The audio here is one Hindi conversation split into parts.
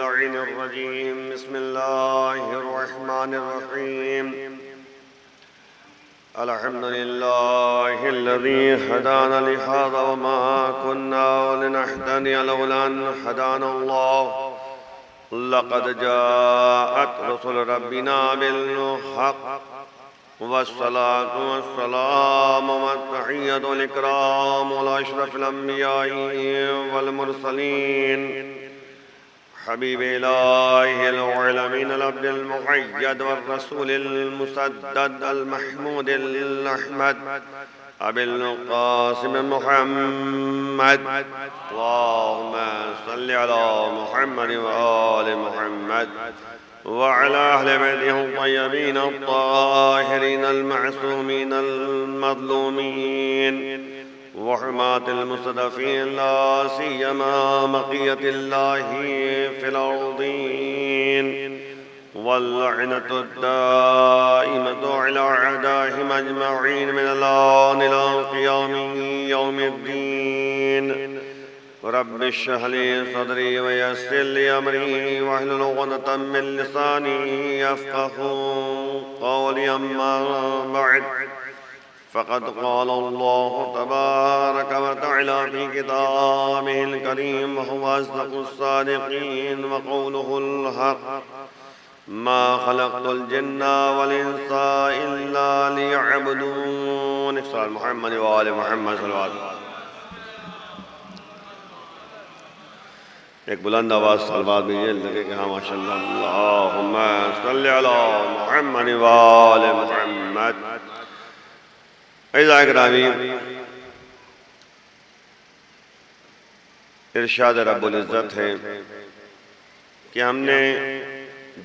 लईनिर रजीम बिस्मिल्लाहिर रहमानिर रहीम अल्हम्दुलिल्लाहिल्लज़ी हदाना लिहाज़ा वमा कुन्ना लिनहतदिया लौला अन हदानल्लाह लक़द जाअत रुसुलु रब्बिना बिल हक़्क़ वस्सलातु वस्सलामु वत्तहिय्यतुल इकराम अला अशरफिल अंबिया'i वल मुरसलीन हबीबे इलाहिल आलमीन अल अब्दिल मुक़य्यद वर रसूलिल मुसद्दद अल महमूदिल अहमद अबिल क़ासिम मुहम्मद अल्लाहुम्मा सल्लि अला मुहम्मद व आलि मुहम्मद वअला अहलि बैतिहि अत्तय्यबीन अत्ताहिरीन अल-मअसूमीन अल-मज़लूमीन वहुर्मातिल मुस्तज़फ़ीन ला सियमा मक़ियतिल्लाहि फ़िल अर्ज़ीन वल्लअनतु दाइमतु अला अअदाइहिम अजमईन मिनल आन इला क़ियामि यौमिद्दीन रब्बि इश्रह ली सदरी व यस्सिर ली अमरी वहलुल उक़दतम मिन लिसानी यफ़क़हू क़ौली अम्मा बअद फ़क़द क़ाल अल्लाहु तबारक व तआला फ़ी किताबिहिल करीम व हुवा अस्दक़ुस सादिक़ीन व क़ौलुहुल हक़्क़ मा ख़लक़तुल जिन्ना वल इंसा इल्ला लियअबुदून। मुहम्मद व आलि मुहम्मद सल्लल्लाहु अलैहि वसल्लम। एक बुलंद आवाज़ सलवात दीजिए, लगे कि हाँ माशाअल्लाह। अल्लाहुम्मा सल्लि अला मुहम्मद व आलि मुहम्मद। अज़ीज़ाए गिरामी, इरशाद रब्बुल इज़्ज़त है कि हमने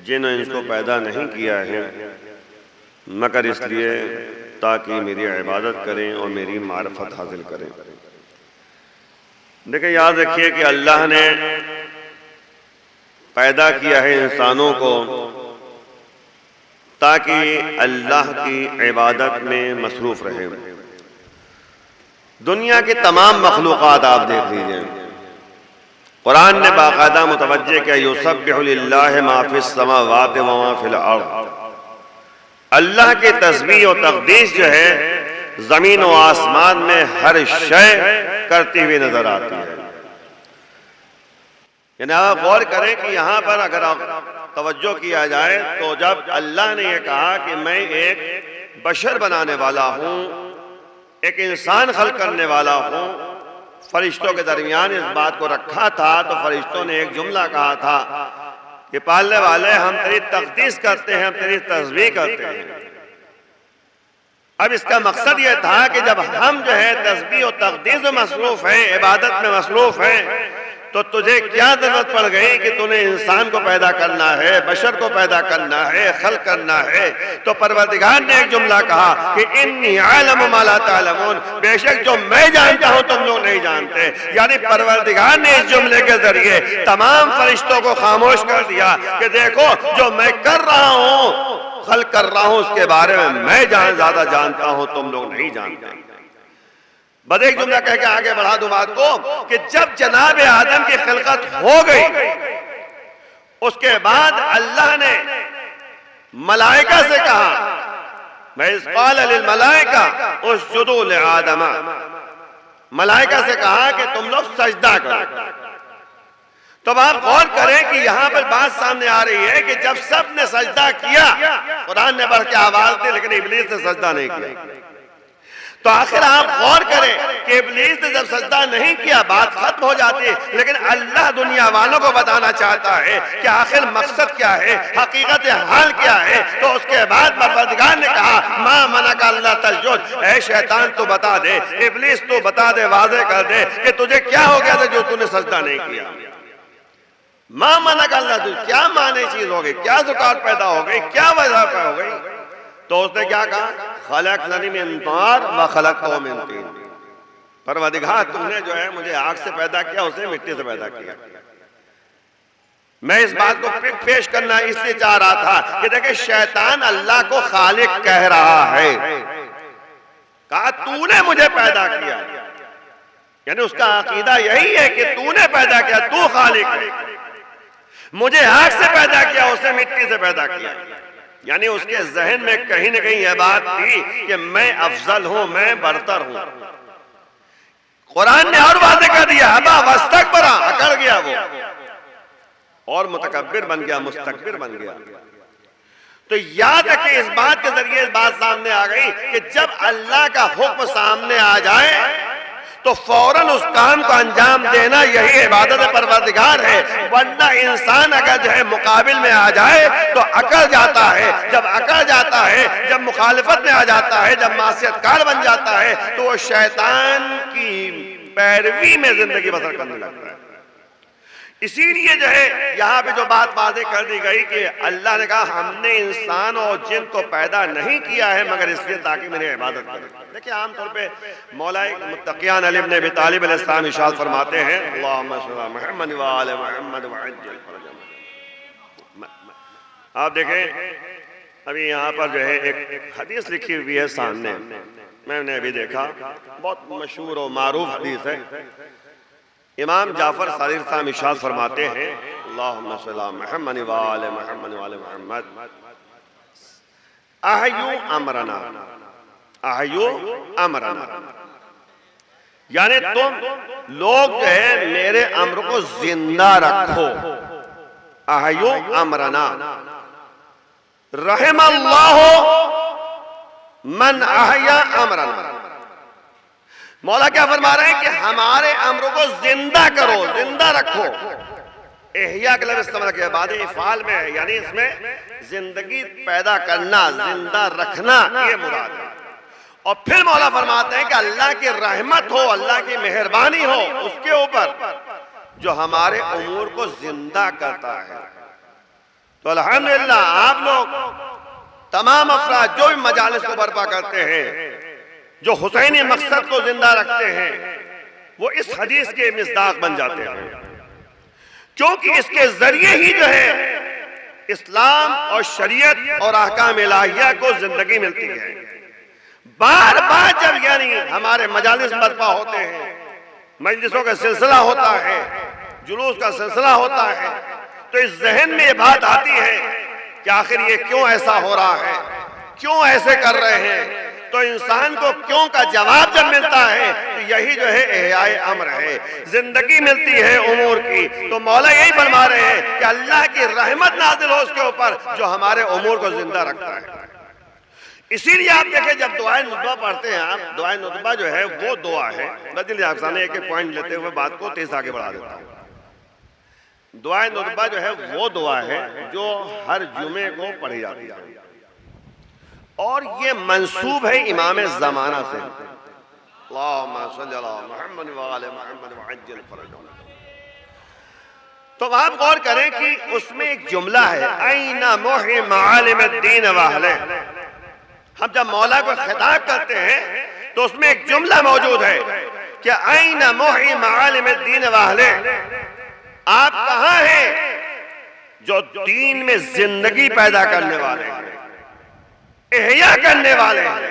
जिन इंस को पैदा नहीं किया है मगर इसलिए ताकि मेरी इबादत करें और मेरी मारिफत हासिल करें। देखिए, याद रखिए कि अल्लाह ने पैदा किया है इंसानों को ताकि अल्लाह की इबादत में मसरूफ रहे। दुनिया की तमाम मखलूक़ात आप देख लीजिए, कुरान ने बाकायदा मुतवज्जे किया युसब्बिहु लिल्लाहि मा फिस समावाति व मा फिल अर्द। अल्लाह की तस्बीह और तक़दीस जो है जमीन और आसमान में हर शय करती हुई नजर आती है। यानी आप गौर करें कि यहाँ पर अगर आप तवज्जो किया जाए तो जब अल्लाह ने यह कहा कि मैं एक बशर बनाने वाला हूँ, एक इंसान खल्क करने वाला हूँ, फरिश्तों के दरमियान इस बात को रखा था तो फरिश्तों ने एक जुमला कहा था कि पालने वाले हम तेरी तक़दीस करते हैं, हम तेरी तस्बीह करते हैं। अब इसका मकसद यह था कि जब हम जो है तस्बीह और तक़दीस में मसरूफ है, इबादत में मसरूफ है, तो तुझे क्या जरूरत पड़ गई कि तूने इंसान को पैदा करना है, बशर को पैदा करना है, खल्क करना है। तो परवरदिगार ने एक जुमला कहा कि इन्नी आलमु मा ला तालमून, बेशक जो मैं जानता हूं तुम लोग नहीं जानते। यानी परवरदिगार ने इस जुमले के जरिए तमाम फरिश्तों को खामोश कर दिया कि देखो जो मैं कर रहा हूं, खल्क कर रहा हूं, उसके बारे में मैं ज्यादा जानता हूं, तुम लोग नहीं जानते। बस एक जुमला कह के आगे बढ़ा दूं बात को कि जब जनाब आदम की खिलकत हो गई उसके बाद अल्लाह ने मलाइका से कहा, मैं इज़ क़ाल लिल मलाइका उसजुदू लि आदम, मलाइका से कहा कि तुम लोग सजदा करो। तो आप गौर करें कि यहां पर बात सामने आ रही है कि जब सब ने सजदा किया, कुरान ने बढ़ के आवाज दी लेकिन इब्लीस ने सजदा नहीं किया। तो आखिर आप गौर करें कि इब्लीस ने जब सजदा नहीं किया बात खत्म हो जाती है, लेकिन अल्लाह दुनिया वालों को बताना चाहता है कि आखिर मकसद क्या है, हकीकत हाल क्या है। तो उसके बाद परवरदिगार ने कहा मा मनका अल्लाह तस्जुद, ऐ शैतान तू बता दे, इब्लीस तू बता दे, वाज़े कर दे कि तुझे क्या हो गया था जो तूने सजदा नहीं किया। मा मनका अल्लाह तस्जुद, क्या माने चीज हो गई, क्या जुकात पैदा हो गई, क्या वजह हो गई। तो उसने क्या कहा, खलक़तनी मिन नार व खलक़तहू मिन तीन, परवरदिगार तुमने जो है मुझे आग से पैदा किया, उसे मिट्टी से पैदा किया। मैं इस बात को पेश करना इसलिए चाह रहा था कि देखिए शैतान अल्लाह को खालिक कह रहा है, कहा तूने मुझे पैदा किया। यानी उसका अकीदा यही है कि तूने पैदा किया, तू खालिक है, मुझे आग से पैदा किया, उसने मिट्टी से पैदा किया। यानी उसके जहन में कहीं ना कहीं यह बात थी कि मैं अफजल हूं, मैं बरतर हूं। कुरान ने और वादे कर दिया, अबा वस्तकबरा, अकड़ गया वो और मुतकब्बिर बन गया, मुस्तकबिर बन गया। तो याद रखें, इस बात के जरिए इस बात सामने आ गई कि जब अल्लाह का हुक्म सामने आ जाए तो फौरन उस काम को अंजाम देना, यही इबादत परवरदिगार है। वरना इंसान अगर जो है मुकाबिल में आ जाए तो अकड़ जाता है। जब अकड़ जाता है, जब मुखालिफत में आ जाता है, जब मासियतकार बन जाता है, तो वो शैतान की पैरवी में जिंदगी बसर करने लगता है। इसीलिए जो है यहाँ पे जो बात वाज़ेह कर दी गई कि अल्लाह ने कहा हमने इंसान और जिन को पैदा नहीं किया है मगर इसलिए ताकि मेरी इबादत करें। देखिए आमतौर पे मौला मुत्तकियान अली इब्न अबी तालिब अलैहिस्सलाम इरशाद फरमाते हैं, अल्लाहुम्मा सल्ली अला मुहम्मद व आले मुहम्मद व अज्जिल फरजना। आप देखें अभी यहाँ पर जो है एक हदीस लिखी हुई है सामने, मैंने अभी देखा, बहुत मशहूर और मारूफ हदीस है। इमाम जाफर सादिक साहब इरशाद फरमाते हैं, अल्लाहुम्मा सल्ली अला मुहम्मद व आले मुहम्मद व आले मुहम्मद, अहयु अमरना, अहयु अमरना, यानी तुम लोग जो है मेरे अम्र को जिंदा रखो। अहयु अमरना, रहमल्लाहु मन अहया अमरना। मौला क्या फरमा रहे हैं कि हमारे अम्र को जिंदा करो, जिंदा रखो। एहिया का लफ्ज़ इस्तेमाल किया, बाद इफ़ाल में है, यानी इसमें जिंदगी पैदा करना, जिंदा रखना, ये मुराद है। और फिर मौला फरमाते हैं कि अल्लाह की रहमत हो, अल्लाह की मेहरबानी हो उसके ऊपर जो हमारे उमूर को जिंदा करता है। तो अल्हम्दुलिल्लाह आप लोग तमाम अफराद जो भी मजालिस को बर्पा करते हैं, जो हुसैनी मकसद को जिंदा रखते हैं, वो इस हदीस के मिस्दाक बन जाते हैं, क्योंकि इसके जरिए ही जो है इस्लाम और शरीयत और अहकाम इलाहिया को जिंदगी मिलती है। बार बार जब यानी हमारे मजालिस बर्पा होते हैं, मजलिसों का सिलसिला होता है, जुलूस का सिलसिला होता है, तो इस जहन में ये बात आती है कि आखिर ये क्यों ऐसा हो रहा है, क्यों ऐसे कर रहे हैं। तो इंसान को क्यों का जवाब जब मिलता है तो यही जो है एहयाए अम्र है, जिंदगी मिलती है उमूर की। तो मौला यही फरमा रहे हैं कि अल्लाह की रहमत नाज़िल हो उसके ऊपर जो हमारे उमूर को जिंदा रखता है। इसीलिए आप देखें जब दुआए नुतबा पढ़ते हैं, आप दुआए नुतबा जो है वो दुआ है, रज़िल आपसाने एक एक पॉइंट लेते हुए बात को तेज आगे बढ़ा देता हूँ। दुआए नुतबा जो है वो दुआ है जो हर जुमे को पढ़ी जाती है और ये मंसूब है इमाम ज़माना से। अल्लाहुम्मा सल्ली अला मुहम्मद व आले मुहम्मद व अज्जिल फरजना। तो आप गौर करें कि उसमें एक जुमला है, ऐना मोहि मालिम दीन वाले। हम जब मौला को खिताब करते हैं तो उसमें एक जुमला मौजूद है कि ऐना मोहि मालिम दीन वाले, आप कहां हैं जो दीन में जिंदगी पैदा करने वाले हैं, एहया करने वाले हैं।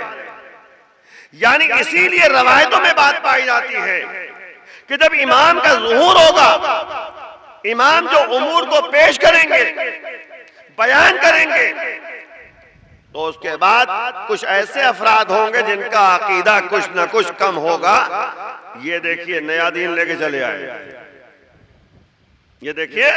यानी इसीलिए रवायतों में बात पाई जाती है कि जब इमाम का ज़ुहूर होगा, इमाम जो उमूर को पेश करेंगे, बयान करेंगे, तो उसके बाद कुछ ऐसे अफराद होंगे जिनका अकीदा कुछ न कुछ कम होगा। ये देखिए नया दीन लेके चले आए, ये देखिए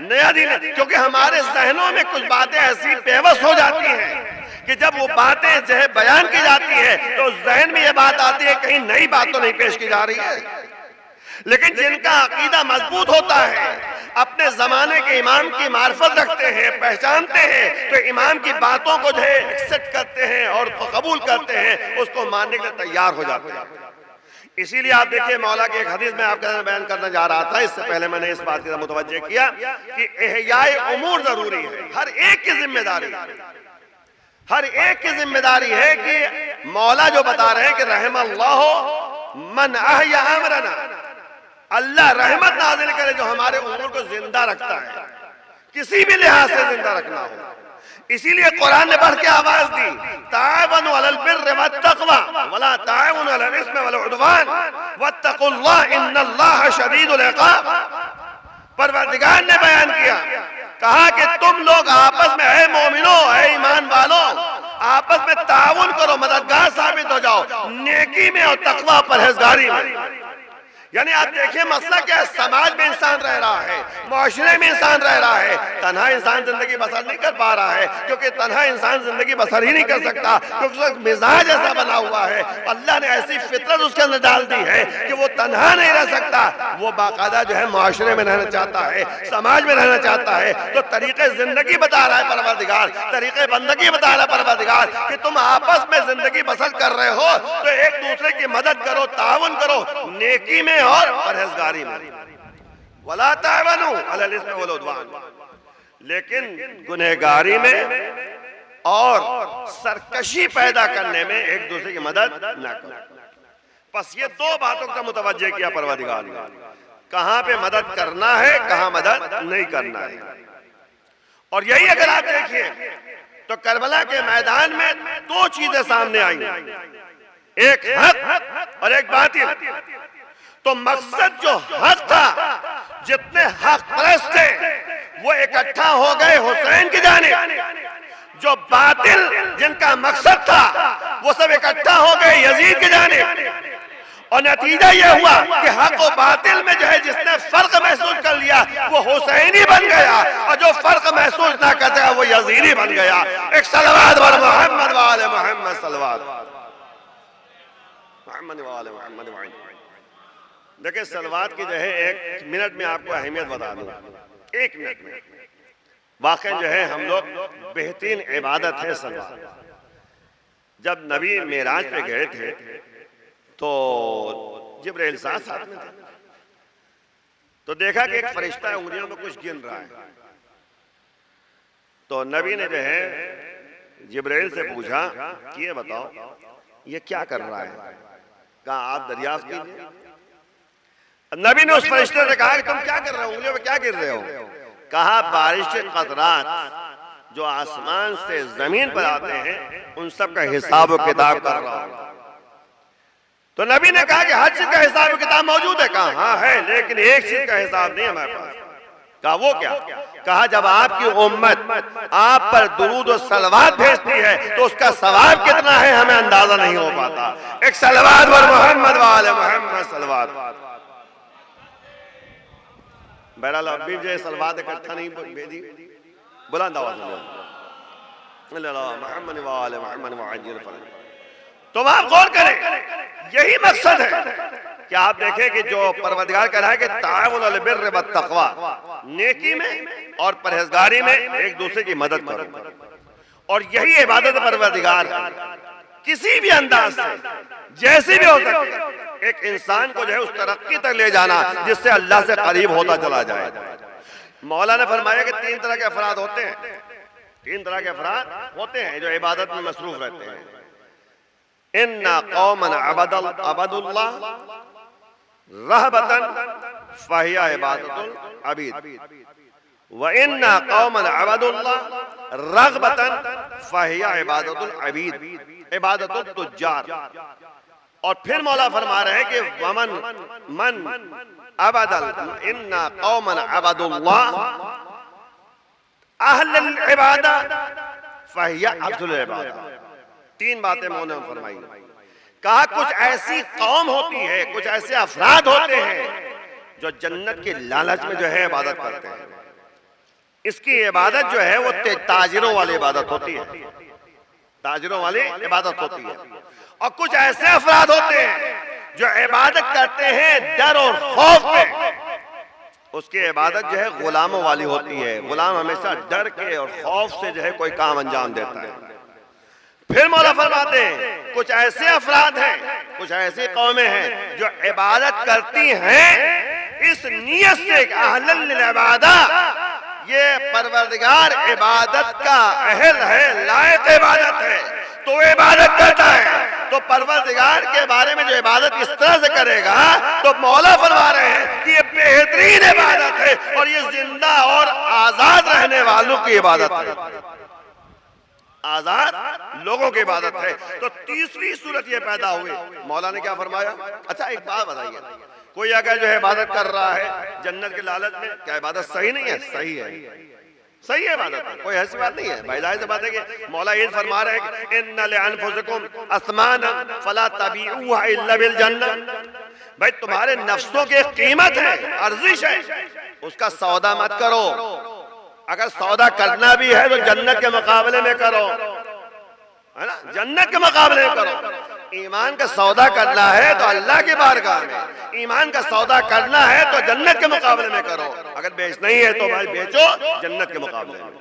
नया दीन, क्योंकि हमारे जहनों में कुछ बातें ऐसी बेबस हो जाती हैं कि जब वो बातें जो है बयान की जाती है तो जहन में ये बात आती है कहीं नई बात तो नहीं पेश की जा रही है। लेकिन जिनका अकीदा मजबूत होता है, अपने जमाने के इमाम की मार्फत रखते हैं, पहचानते हैं, तो इमाम की बातों को जो है एक्सेप्ट करते हैं और कबूल करते हैं, उसको मानने के लिए तैयार हो जाते हैं। इसीलिए आप देखिए मौला के एक हदीस में आपका बयान करना जा रहा था, इससे पहले मैंने इस बात की तरफ मुतवज्जे किया कि एहयाए उमूर जरूरी है, हर एक की जिम्मेदारी, हर एक की जिम्मेदारी है कि मौला जो बता रहे हैं कि रहमल्लाहु मन अहया अमरना, अल्लाह रहमत नाज़िल करे जो हमारे उमूर को जिंदा रखता है, किसी भी लिहाज से जिंदा रखना हो। इसीलिए कुरान ने बढ़ के आवाज दी, ताअवनु अलल बिर्रि वत्तक़वा वला ताअवनु अलल इस्मि वल उद्वान वत्तक़ुल्लाह इन्नल्लाह शदीदुल इक़ाब। परवरदिगार ने बयान किया, कहा कि तुम लोग आपस में, ऐ मोमिनो, ऐ ईमान वालों, आपस में ताउन करो, मददगार साबित हो जाओ नेकी में और तकवा परहेजगारी में। यानी आप देखिए मसला क्या है, समाज में इंसान रह रहा है, मुआशरे में इंसान रह रहा है, तन्हा इंसान जिंदगी बसर नहीं कर पा रहा है, क्योंकि तन्हा इंसान जिंदगी बसर ही नहीं कर सकता, क्योंकि उसका मिजाज ऐसा बना हुआ है, अल्लाह ने ऐसी फितरत उसके अंदर डाल दी है कि वो तन्हा नहीं रह सकता, वो बाकायदा जो है मुआशरे में रहना चाहता है, समाज में रहना चाहता है। तो तरीके जिंदगी बता रहा है परवरदिगार, तरीके बंदगी बता रहा है परवरदिगार कि तुम आपस में जिंदगी बसर कर रहे हो तो एक दूसरे की मदद करो, ताउन करो नेकी में और परहेजगारी में। वला तावनु अलल इस्मि वल उद्वान, लेकिन गुनहगारी में और सरकशी पैदा करने में एक दूसरे की मदद न करो। बस ये दो बातों का मुतवज्जे किया परवरदिगार ने, कहां पे मदद करना है, कहां मदद नहीं करना है। और यही अगर आप देखिए तो करबला के मैदान में दो चीजें सामने आई, एक हक और एक बातिल। तो मकसद जो हक था, जितने हक परस्त थे वो इकट्ठा हो गए हुसैन की जानिब, जो बातिल जिनका मकसद था वो सब इकट्ठा हो गए यजीद की जानिब। और नतीजा ये हुआ कि हक और बातिल में जो है जिसने फर्क महसूस कर लिया वो हुसैनी बन गया, और जो फर्क महसूस ना कर सका वो यजीदी बन गया। एक सलवात वर मोहम्मद वाले मोहम्मद, सलवात मोहम्मद वाले मोहम्मद। देखिए सलवात की जो है एक मिनट में आपको अहमियत बता दूं, एक मिनट में। वाकई जो है हम लोग बेहतरीन इबादत है सलवात। जब नबी मेराज पे गए थे तो जिब्राइल साथ में थे, तो देखा कि एक फरिश्ता उंगलियों में कुछ गिन रहा है। तो नबी ने जो है जिब्राइल से पूछा कि ये बताओ ये क्या कर रहा है। कहा आप दरियाफ्त कीजिए। नबी ने उस फरिश्ते से कहा कि तुम क्या कर रहे हो, उंगलियों में क्या गिर रहे हो। कहा बारिश के कतरात जो आसमान से जमीन पर आते हैं उन सब का हिसाब व किताब कर रहा हूं। तो नबी ने कहा कि हर चीज का हिसाब व किताब मौजूद है। कहा हाँ है, लेकिन एक चीज का हिसाब नहीं हमारे पास। कहा वो क्या। कहा जब आपकी उम्मत आप पर दुरूद और सलवात भेजती है तो उसका सवाब कितना है हमें अंदाजा नहीं हो पाता। एक सलवात वर मोहम्मद वाले मोहम्मद, सलवात। बहरहाल अभी जो सलवात इकट्ठा नहीं भेजी, बुलंद आवाज मोहम्मद वाले मोहम्मद। तो आप गौर करें, यही मकसद है कि आप देखें कि जो परवरदिगार कह रहा है कि ताअवुन अलल बिर्रि वत तक़वा, नेकी में और परहेजगारी में एक दूसरे की मदद करो। और यही इबादत परवरदिगार है, किसी भी अंदाज से जैसी भी हो सकती है, एक इंसान को जो है उस तरक्की तक ले जाना जिससे अल्लाह से करीब होता चला जाए। मौला ने फरमाया कि तीन तरह के अफराद होते हैं, तीन तरह के अफराद होते हैं जो इबादत में मसरूफ रहते हैं। इन्ना कौमन अबदुल्लाह रहबतन फहिया इबादतुल अबीद व इन्ना कौमन अबदुल्लाह रगबतन फहिया इबादतुल अबीद इबादतुल तुज्जार। और फिर मौला फरमा रहे हैं कि वमन मन अबदल इन्ना कौमन अबदुल्लाह अहलुल इबादा फहिया अब्दुल इबादा। तीन बातें मौला ने फरमाई। कहा कुछ ऐसी कौम होती है, कुछ ऐसे अफराद होते हैं जो जन्नत के लालच में जो है इबादत करते हैं। इसकी इबादत जो है वो ताजिरों वाली इबादत होती है, ताजिरों वाली इबादत होती है। और कुछ ऐसे अफराद होते हैं जो इबादत करते हैं डर और खौफ पे, उसकी इबादत जो है गुलामों वाली होती है। गुलाम हमेशा डर के और खौफ से जो है कोई काम अंजाम देता है। फिर मौला फरमाते हैं कुछ ऐसे अफराद हैं, कुछ ऐसी कौमें हैं जो इबादत करती हैं इस नियत से अहलन इबादा, ये परवरदिगार इबादत का अहल है, लायक इबादत है, तो वो इबादत करता है। तो परवरदिगार के बारे में जो इबादत इस तरह से करेगा तो मौला फरमा रहे हैं कि ये बेहतरीन इबादत है और ये जिंदा और आजाद रहने वालों की इबादत है। आजाद लोगों की इबादत है। तो तीसरी सूरत ये पैदा हुई। मौला ने क्या फरमाया? अच्छा एक बात बताइए, कोई अगर जो है इबादत कर रहा है जन्नत के लालच में, क्या इबादत सही नहीं है? सही है, सही है इबादत है, कोई ऐसी बात नहीं है। भाई जाहिर सी बात है कि मौला ये फरमा रहे हैं कि इन्ना लिअनफुसिकुम अस्मानन फला तबीउहा इल्ला बिल जन्नह। भाई तुम्हारे नफ्सों की कीमत है, अर्जिश है, उसका सौदा मत करो। अगर सौदा करना भी है तो जन्नत के मुकाबले में करो, है ना, जन्नत के मुकाबले में करो। ईमान का सौदा करना है तो अल्लाह की बारगाह में, ईमान का सौदा करना है तो जन्नत के मुकाबले में करो। अगर बेचना ही है तो भाई बेचो जन्नत के मुकाबले में।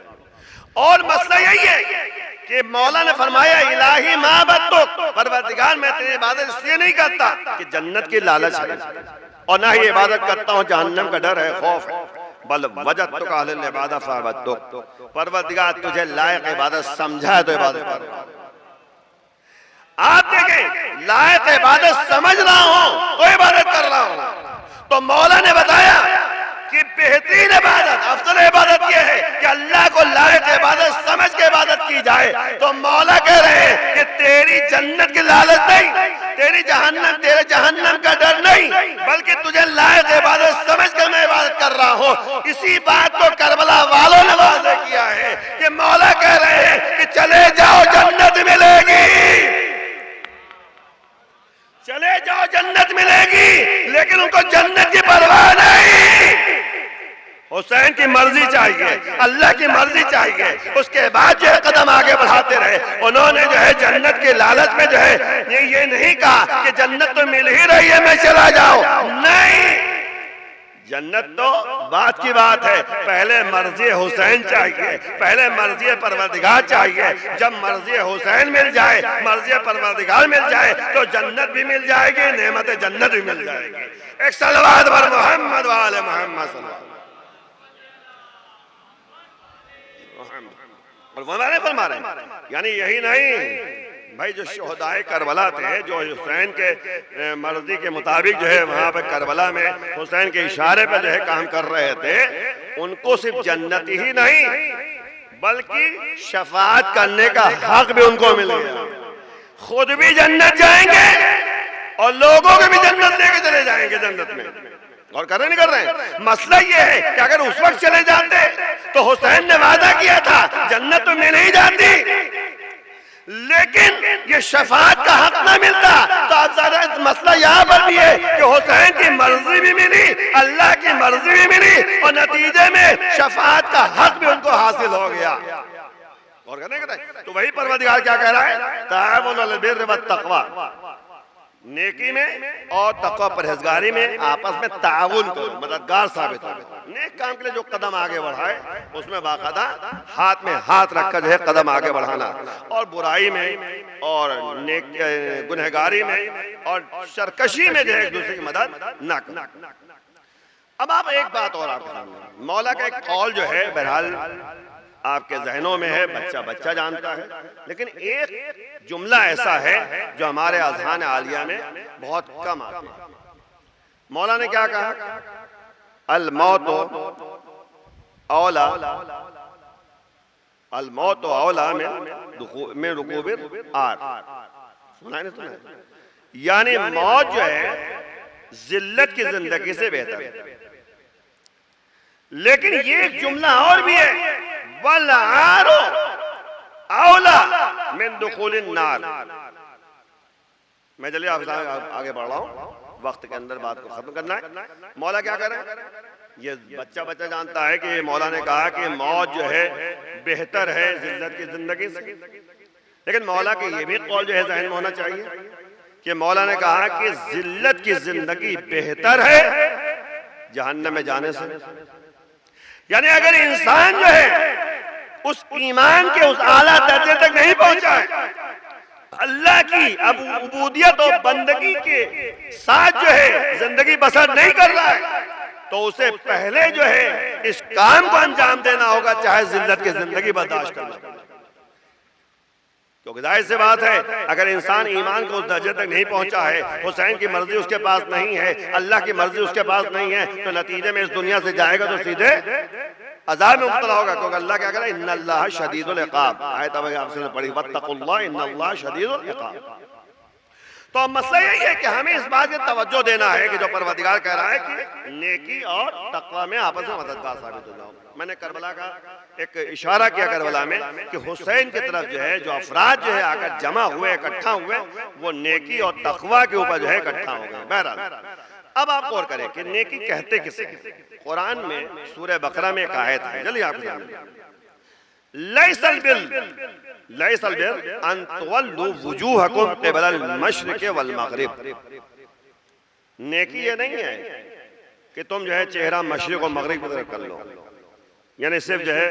और मसला यही है कि मौला ने फरमाया इलाही माबदतुक, परवरदिगार मैं तेरी इबादत इसलिए नहीं करता कि जन्नत की लालच है, और ना ही इबादत करता हूँ जहन्नम का डर है, खौफ है, बल वजदतुक अहल इबादत फअबदतुक, परवरदिगार तुझे लायक इबादत समझा है तो इबादत कर। आप देखें, लायक इबादत समझ रहा हूं तो इबादत कर रहा हूं। तो मौला ने बताया कि बेहतरीन इबादत, अफजल इबादत यह है कि अल्लाह को लायक इबादत समझ के इबादत की जाए। तो मौला कह रहे हैं कि तेरी जन्नत की लालच नहीं, तेरे जहन्नम का डर नहीं, बल्कि तुझे लायक इबादत समझ कर मैं इबादत कर रहा हूँ। इसी बात को करबला वालों ने वाज़ेह किया है कि मौला कह रहे हैं कि चले जाओ जन्नत मिलेगी, चले जाओ जन्नत मिलेगी, लेकिन उनको जन्नत की परवाह नहीं। हुसैन की मर्जी चाहिए, अल्लाह की मर्जी चाहिए, उसके बाद जो है कदम आगे बढ़ाते रहे। उन्होंने जो है जन्नत के लालच में जो है ये नहीं कहा कि जन्नत तो मिल ही रही है मैं चला जाऊं, नहीं, जन्नत तो बात की बात है। पहले मर्जी हुसैन चाहिए, पहले मर्जी परवरदिगार चाहिए। जब मर्जी हुसैन मिल जाए, मर्जी परवरदिगार मिल जाए तो जन्नत भी मिल जाएगी, नेमत जन्नत भी मिल जाएगी। एक सलवात पर मोहम्मद वाले मोहम्मद सल्लल्लाहु अलैहि वसल्लम। यानी यही नहीं भाई, जो शोहदाए करबला थे, जो हुसैन के मर्जी के मुताबिक जो है वहां पे करबला में हुसैन के इशारे पे जो है काम कर रहे थे, उनको सिर्फ जन्नत ही नहीं बल्कि शफाअत करने का हक भी उनको मिल गया। खुद भी जन्नत जाएंगे और लोगों को भी जन्नत लेके चले जाएंगे जन्नत में। और कर रहे नहीं कर रहे? मसला ये है कि अगर उस वक्त चले जाते तो हुसैन ने वादा किया था जन्नत तो मिल ही जाती, लेकिन ये शफाअत का हक ना मिलता। तो अब मसला यहाँ पर भी है कि हुसैन की मर्जी भी मिली, अल्लाह की मर्जी भी मिली, और नतीजे में शफाअत का हक भी उनको हासिल हो गया। और करने का तो वही परवरदिगार क्या कह रहा है, ताअवुनु अलल बिर्रि वत तक़वा, नेकी में और तक़वा परहेजगारी में आपस में ताउन करो, मददगार साबित हो। नेक काम के लिए जो कदम आगे बढ़ाए उसमें बाकायदा हाथ में हाथ रखकर जो है कदम आगे बढ़ाना, और बुराई में और नेक गुनहगारी में और सरकशी में जो है एक दूसरे की मदद न करना। अब आप एक बात और आपके सामने, मौला का एक कौल जो है बहरहाल आपके जहनों में है, बच्चा बच्चा जानता है, लेकिन एक जुमला ऐसा है जो हमारे अज़हान आलिया में बहुत कम आता है। मौला ने क्या कहा, अल मौत औला, अल मौत औला में रुकूबिल आर, सुना है ना? यानी मौत जो है जिल्लत की जिंदगी से बेहतर है। लेकिन ये एक जुमला और भी है, वल आरो औला मिन दुखुलिन नार। मैं चलिए आगे बढ़ रहा हूँ, वक्त के अंदर बात को खत्म करना है। मौला क्या कर रहे हैं, ये बच्चा बच्चा जानता है कि मौला ने कहा कि मौत जो है बेहतर है जिल्लत की जिंदगी से, लेकिन मौला के ये भी कौल जो है जहन में होना चाहिए कि मौला ने कहा कि जिल्लत की जिंदगी बेहतर है जहन्नम में जाने से। यानी अगर इंसान जो है उस ईमान के उस आला दर्जे तक नहीं पहुंचा है, अल्लाह की अब उबूदियत और बंदगी के साथ जो है जिंदगी बसर नहीं कर रहा है, तो उसे पहले जो है इस काम को अंजाम देना होगा, चाहे जिल्लत की जिंदगी बर्दाश्त करना पड़े। क्योंकि जाहिर सी बात है, अगर इंसान ईमान को उस दर्जे तक नहीं पहुंचा है, हुसैन की मर्जी उसके पास नहीं है, अल्लाह की मर्जी उसके पास नहीं है, तो नतीजे में इस दुनिया से जाएगा तो सीधे अज़ाब में मुब्तला होगा। क्योंकि अल्लाह क्या कह रहा है, इन्नल्लाह शदीदुल इक़ाब, आयत आपने पढ़ी, वत्तकुल्लाह इन्नल्लाह शदीदुल इक़ाब। तो मसला यही है कि हमें इस बात की तवज्जो देना है कि जो परवरदिगार कह रहा है कि नेकी और तक़वा में आपस में मददगार साबित हो जाओ। मैंने करबला का एक इशारा किया करबला में कि हुसैन की तरफ जो है, जो अफराद जो है आकर जमा हुए, इकट्ठा हुए, वो नेकी और तक़वा के ऊपर जो है इकट्ठा हो गए। बहरहाल अब आप गौर करें कि नेकी कहते किसे हैं। कुरान में सूरह बकरा में एक आयत है, जल्दी आपके सामने, लैसल बिर अन तुवल्लु वुजूहकुम क़िबलल मशरिक़ वल मग़रिब। नेकी ये नहीं है कि तुम जो है चेहरा मशरिक़ और मग़रिब की तरफ कर लो, यानी सिर्फ जो है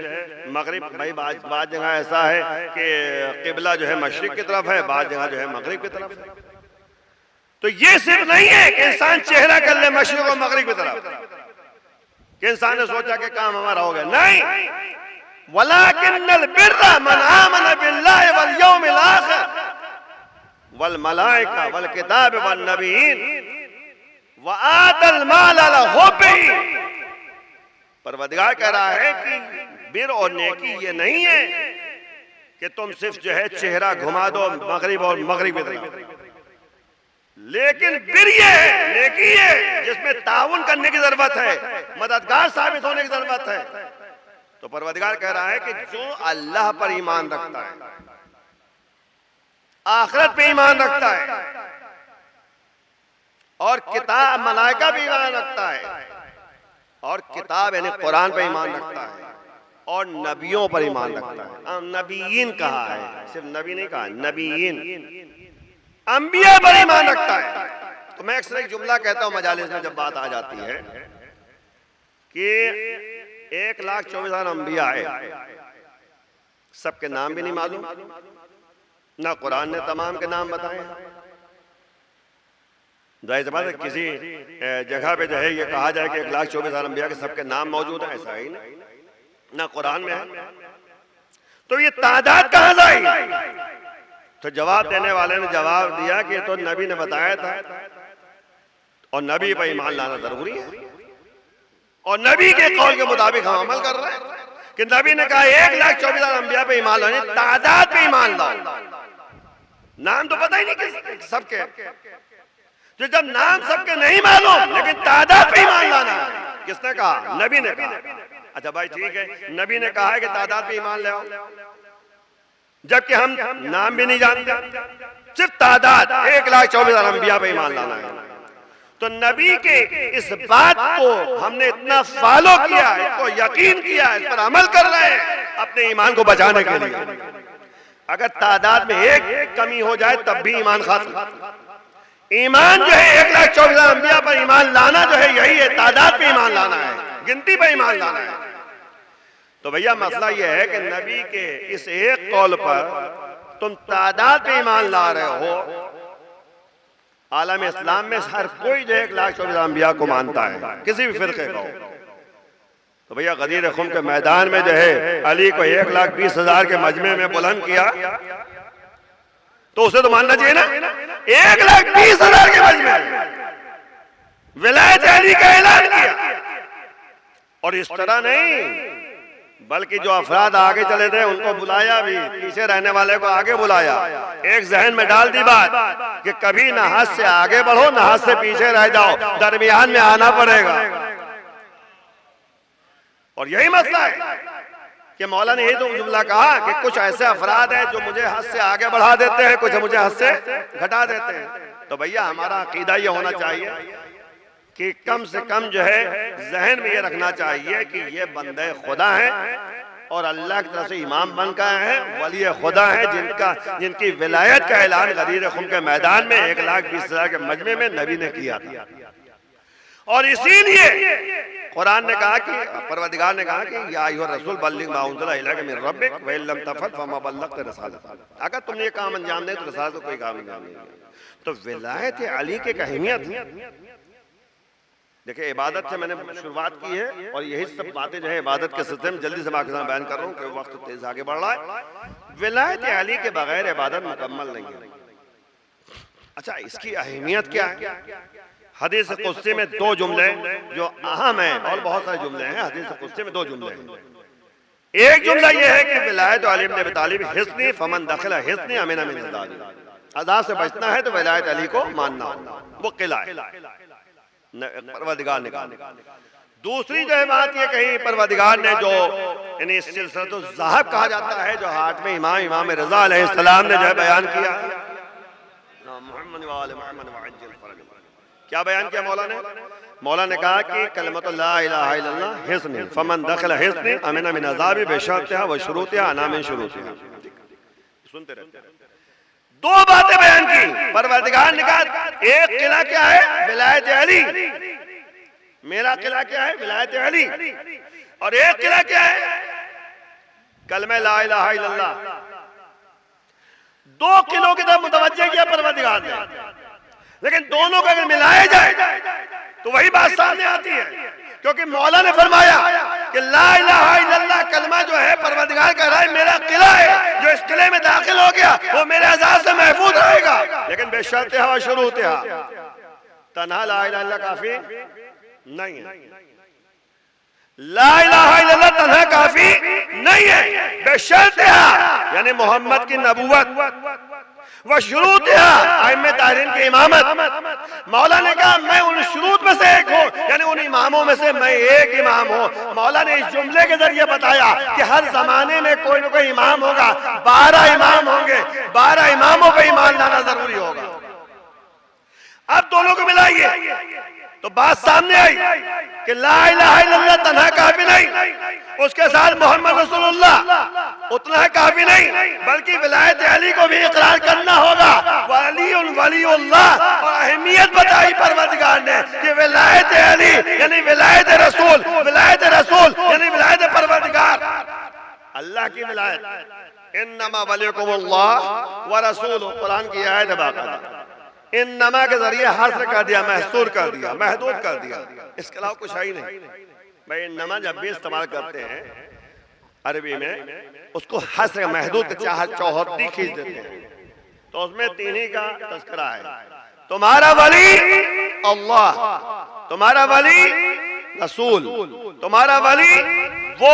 मग़रिब, भाई बाद जगह ऐसा है कि क़िबला जो है मशरिक़ की तरफ है, बाद जगह जो है मग़रिब की तरफ है। तो ये सिर्फ नहीं है कि इंसान चेहरा कर ले मशरिक़ और मग़रिब की तरफ, कि इंसान ने सोचा कि काम हमारा हो गया, नहीं। वलाकिन्नल बिर्रा मन आमन बिल्लाहि वल यौमिल आखिर वल मलाइका वल किताब वन नबीयीन व आतल माल अला हुब्बिही। परवरदिगार कह रहा है कि बिर और नेकी ये नहीं है कि तुम सिर्फ जो है चेहरा घुमा दो मगरिब और मगरिब की तरफ, लेकिन बिर ये है, नेकी है जिसमें ताउन करने की जरूरत है, मददगार साबित होने की जरूरत है। तो परवरदिगार कह रहा है कि जो अल्लाह पर ईमान रखता है, आखिरत पे ईमान रखता है, और किताब मलाइका पे ईमान रखता है, और किताब यानी कुरान पे ईमान रखता है, और नबियों पर ईमान रखता है। नबीयीन कहा है, सिर्फ नबी नहीं कहा, नबीयीन, अंबिया पर ईमान रखता है। तो मैं अक्सर एक जुमला कहता हूं मजालिस में जब बात आ जाती है कि 1,24,000 अंबिया आए, सबके नाम भी नहीं मालूम, ना कुरान ने तमाम के नाम बताए। जाहिर बात है किसी जगह पे जो है ये कहा जाए कि 1,24,000 अंबिया के सबके नाम मौजूद है, ऐसा ही नहीं, ना कुरान में है। तो ये तादाद कहां से आई? तो जवाब देने वाले ने जवाब दिया कि तो नबी ने बताया था, और नबी पर ईमान लाना जरूरी है, और नबी के कौल के मुताबिक हम अमल कर रहे हैं कि नबी ने कहा 1,24,000 अंबिया पे ईमान लाओ, तादाद पे ईमान लाओ। नाम तो पता ही नहीं किस सबके, तो जब नाम सबके नहीं मालूम लेकिन तादाद पे ईमान लाना है, किसने कहा? नबी ने कहा। अच्छा भाई ठीक है, नबी ने कहा है कि तादाद पे ईमान ले आओ, जबकि हम नाम भी नहीं जानते, सिर्फ तादाद 1,24,000 अंबिया पे ईमान लाना है। तो नबी के इस बात को हमने इतना फॉलो किया, इसको यकीन किया, इस पर अमल कर रहे हैं अपने ईमान को बचाने के लिए। अगर तादाद में एक कमी हो जाए तब भी ईमान खत्म। ईमान जो है 1,24,000 अंबिया पर ईमान लाना जो है यही है, तादाद पे ईमान लाना है, गिनती पे ईमान लाना है। तो भैया मसला यह है कि नबी के इस एक कौल पर तुम तादाद पे ईमान ला रहे हो। आलम इस्लाम में हर कोई जो 1,24,000 अंबिया को मानता है, किसी भी फिरके का हो। तो भैया गदीर खुम के मैदान में जो है अली को 1,20,000 के मजमे में बुलंद किया, तो उसे तो मानना चाहिए ना। 1,20,000 के मजमे में विलायत अली का ऐलान किया, और इस तरह नहीं बल्कि जो अफराद आगे चले थे उनको बुलाया भी, पीछे रहने वाले को आगे बुलाया। एक जहन में डाल दी बात कि कभी ना हाथ से आगे बढ़ो ना हाथ से पीछे रह जाओ, दरमियान में आना पड़ेगा। और यही मसला है कि मौला ने यही तो जुमला कहा कि कुछ ऐसे अफराद हैं जो मुझे हाथ से आगे बढ़ा देते हैं, कुछ मुझे हाथ से घटा देते हैं। तो भैया हमारा अकीदा ये होना चाहिए कि कम से कम जो है जहन में ये रखना चाहिए कि ये बंदे खुदा हैं और अल्लाह की तरफ से इमाम बन गए हैं, वली खुदा हैं, जिनकी विलायत का ऐलान गदीर खुम के मैदान में 1,20,000 के मजमे में नबी ने किया था। और इसीलिए कुरान ने कहा कि परवरदिगार ने कहा कि या अय्युहर रसूल बल्लिग मा उनज़िला इलैका मिन रब्बिक व इन लम तफ़अल फमा बल्लग़्ता रिसालतहू। अगर तुमने ये काम अंजाम दे तो रिसालत को कोई काम नहीं। तो विलायत अली की अहमियत देखिए इबादत से मैंने शुरुआत की है और यही सब बातें जो है इबादत के सिलसिले में जल्दी से मैं आपके सामने बयान कर रहा हूँ कि वक्त तेज आगे बढ़ रहा है। विलायत अली के बगैर इबादत मुकम्मल नहीं है। अच्छा, इसकी अहमियत क्या है? हदीस कुदसी में दो जुमले जो अहम हैं, और बहुत सारे जुमले हैं हदीस कुदसी में, दो जुमले हैं। एक जुमला यह है कि विलायत अली इब्न अबी तालिब हिस्नी फमन दखला हिस्नी अमीना मिन अज़ाब से बचना है तो विलायत अली को मानना, वो किला है, परवरदिगार ने कहा। दूसरी जो है बात ये कही परवरदिगार ने जो यानी सिलसिलतुल ज़हब कहा जाता है, जो हाट में इमाम रज़ा अलैहिस्सलाम ने जो है बयान किया, क्या बयान किया मौला ने कहा कि कलमतु ला इलाहा इल्लल्लाह हिस्नी फमन दखला हिस्नी अमीना मिन अज़ाबि बिशर्तिहा व शुरूतिहा अना मिन शुरूतिहा। सुनते रहते हैं। दो बातें बयान की परवरदिगार ने कहा, एक किला क्या है? विलायत अली। मेरा किला क्या है? विलायत अली। और एक किला क्या है? कलमे ला इलाहा इल्लल्लाह। दो किलो की तरफ मुतवज्जे किया परवरदिगार ने, लेकिन दोनों को अगर मिलाया जाए तो वही बात सामने आती है, क्योंकि मौला ने फरमाया कि ला इलाहा इल्लल्लाह कलमा जो है परवरदिगार कह रहा है मेरा किला है, जो इस किले में दाखिल हो गया वो मेरे अज़ाब से महफूज रहेगा, लेकिन बेशर्तिहा व शुरूतिहा। तन्हा ला इलाहा इल्लल्लाह काफी नहीं है, ला इलाहा इल्लल्लाह तन्हा काफी नहीं है, बेशर्तिहा यानी मोहम्मद की नबूवत व शुरूतिहा आइम्मे तारीन की इमामत। मौला ने कहा मैं उन शुरूत में से एक हूँ, यानी उन इमामों में से मैं एक इमाम हूँ। मौला ने इस जुमले के जरिए बताया कि हर जमाने में कोई न कोई इमाम होगा, 12 इमाम होंगे, 12 इमामों पर ईमान लाना जरूरी होगा। अब दोनों को मिलाइए तो बात सामने आई कि ला इलाहा इल्लल्लाह तन्हा काफी नहीं, उसके साथ मोहम्मद रसूलुल्लाह उतना काफी नहीं, बल्कि विलायत अली को भी इकरार करना होगा। वलीउल वलीउल्लाह, और अहमियत बताई परवरदिगार ने कि विलायत अली यानी विलायत रसूल यानी विलायत परवरदिगार, अल्लाह की विलायत। इन्नमा वलियुकुमुल्लाह व रसूलुहु, कुरान की आयत है बाकायदा। इन नमा के जरिए हासिल कर दिया, महसूर कर दिया, महदूद कर दिया, इसके अलावा कुछ है ही नहीं। भाई नमा जब भी इस्तेमाल करते हैं अरबी में, उसको हासिल महदूद चाह चौहद्दी खींच देते हैं, तो उसमें तीन ही का तस्करा है, तुम्हारा वली अल्लाह, तुम्हारा वली रसूल, तुम्हारा वली वो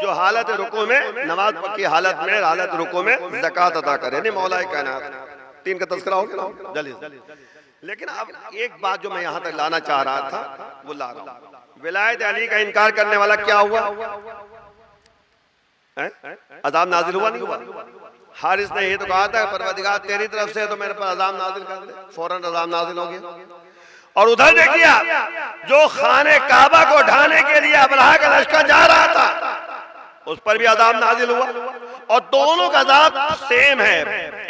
जो हालत रुकू में, नमाज की हालत में, हालत रुकू में ज़कात अदा करे, नहीं मौला कायनात। तीन का तस्करा हो गया जल्दी। लेकिन अब एक बात जो मैं यहां तक लाना चाह रहा था वो ला रहा हूं। विलायत अली का इनकार करने वाला क्या हुआ? अज़ाब नाजिल हुआ नहीं हुआ? हारिस ने ये तो कहा था परवरदिगार तेरी तरफ से तो मेरे पर अज़ाब नाजिल कर दे, फौरन अज़ाब नाजिल हो गया। और उधर देखिए जो खाने काबा को ढाने के लिए अबरहा का लश्कर जा रहा था उस पर भी अज़ाब नाजिल हुआ, और दोनों का अज़ाब सेम है,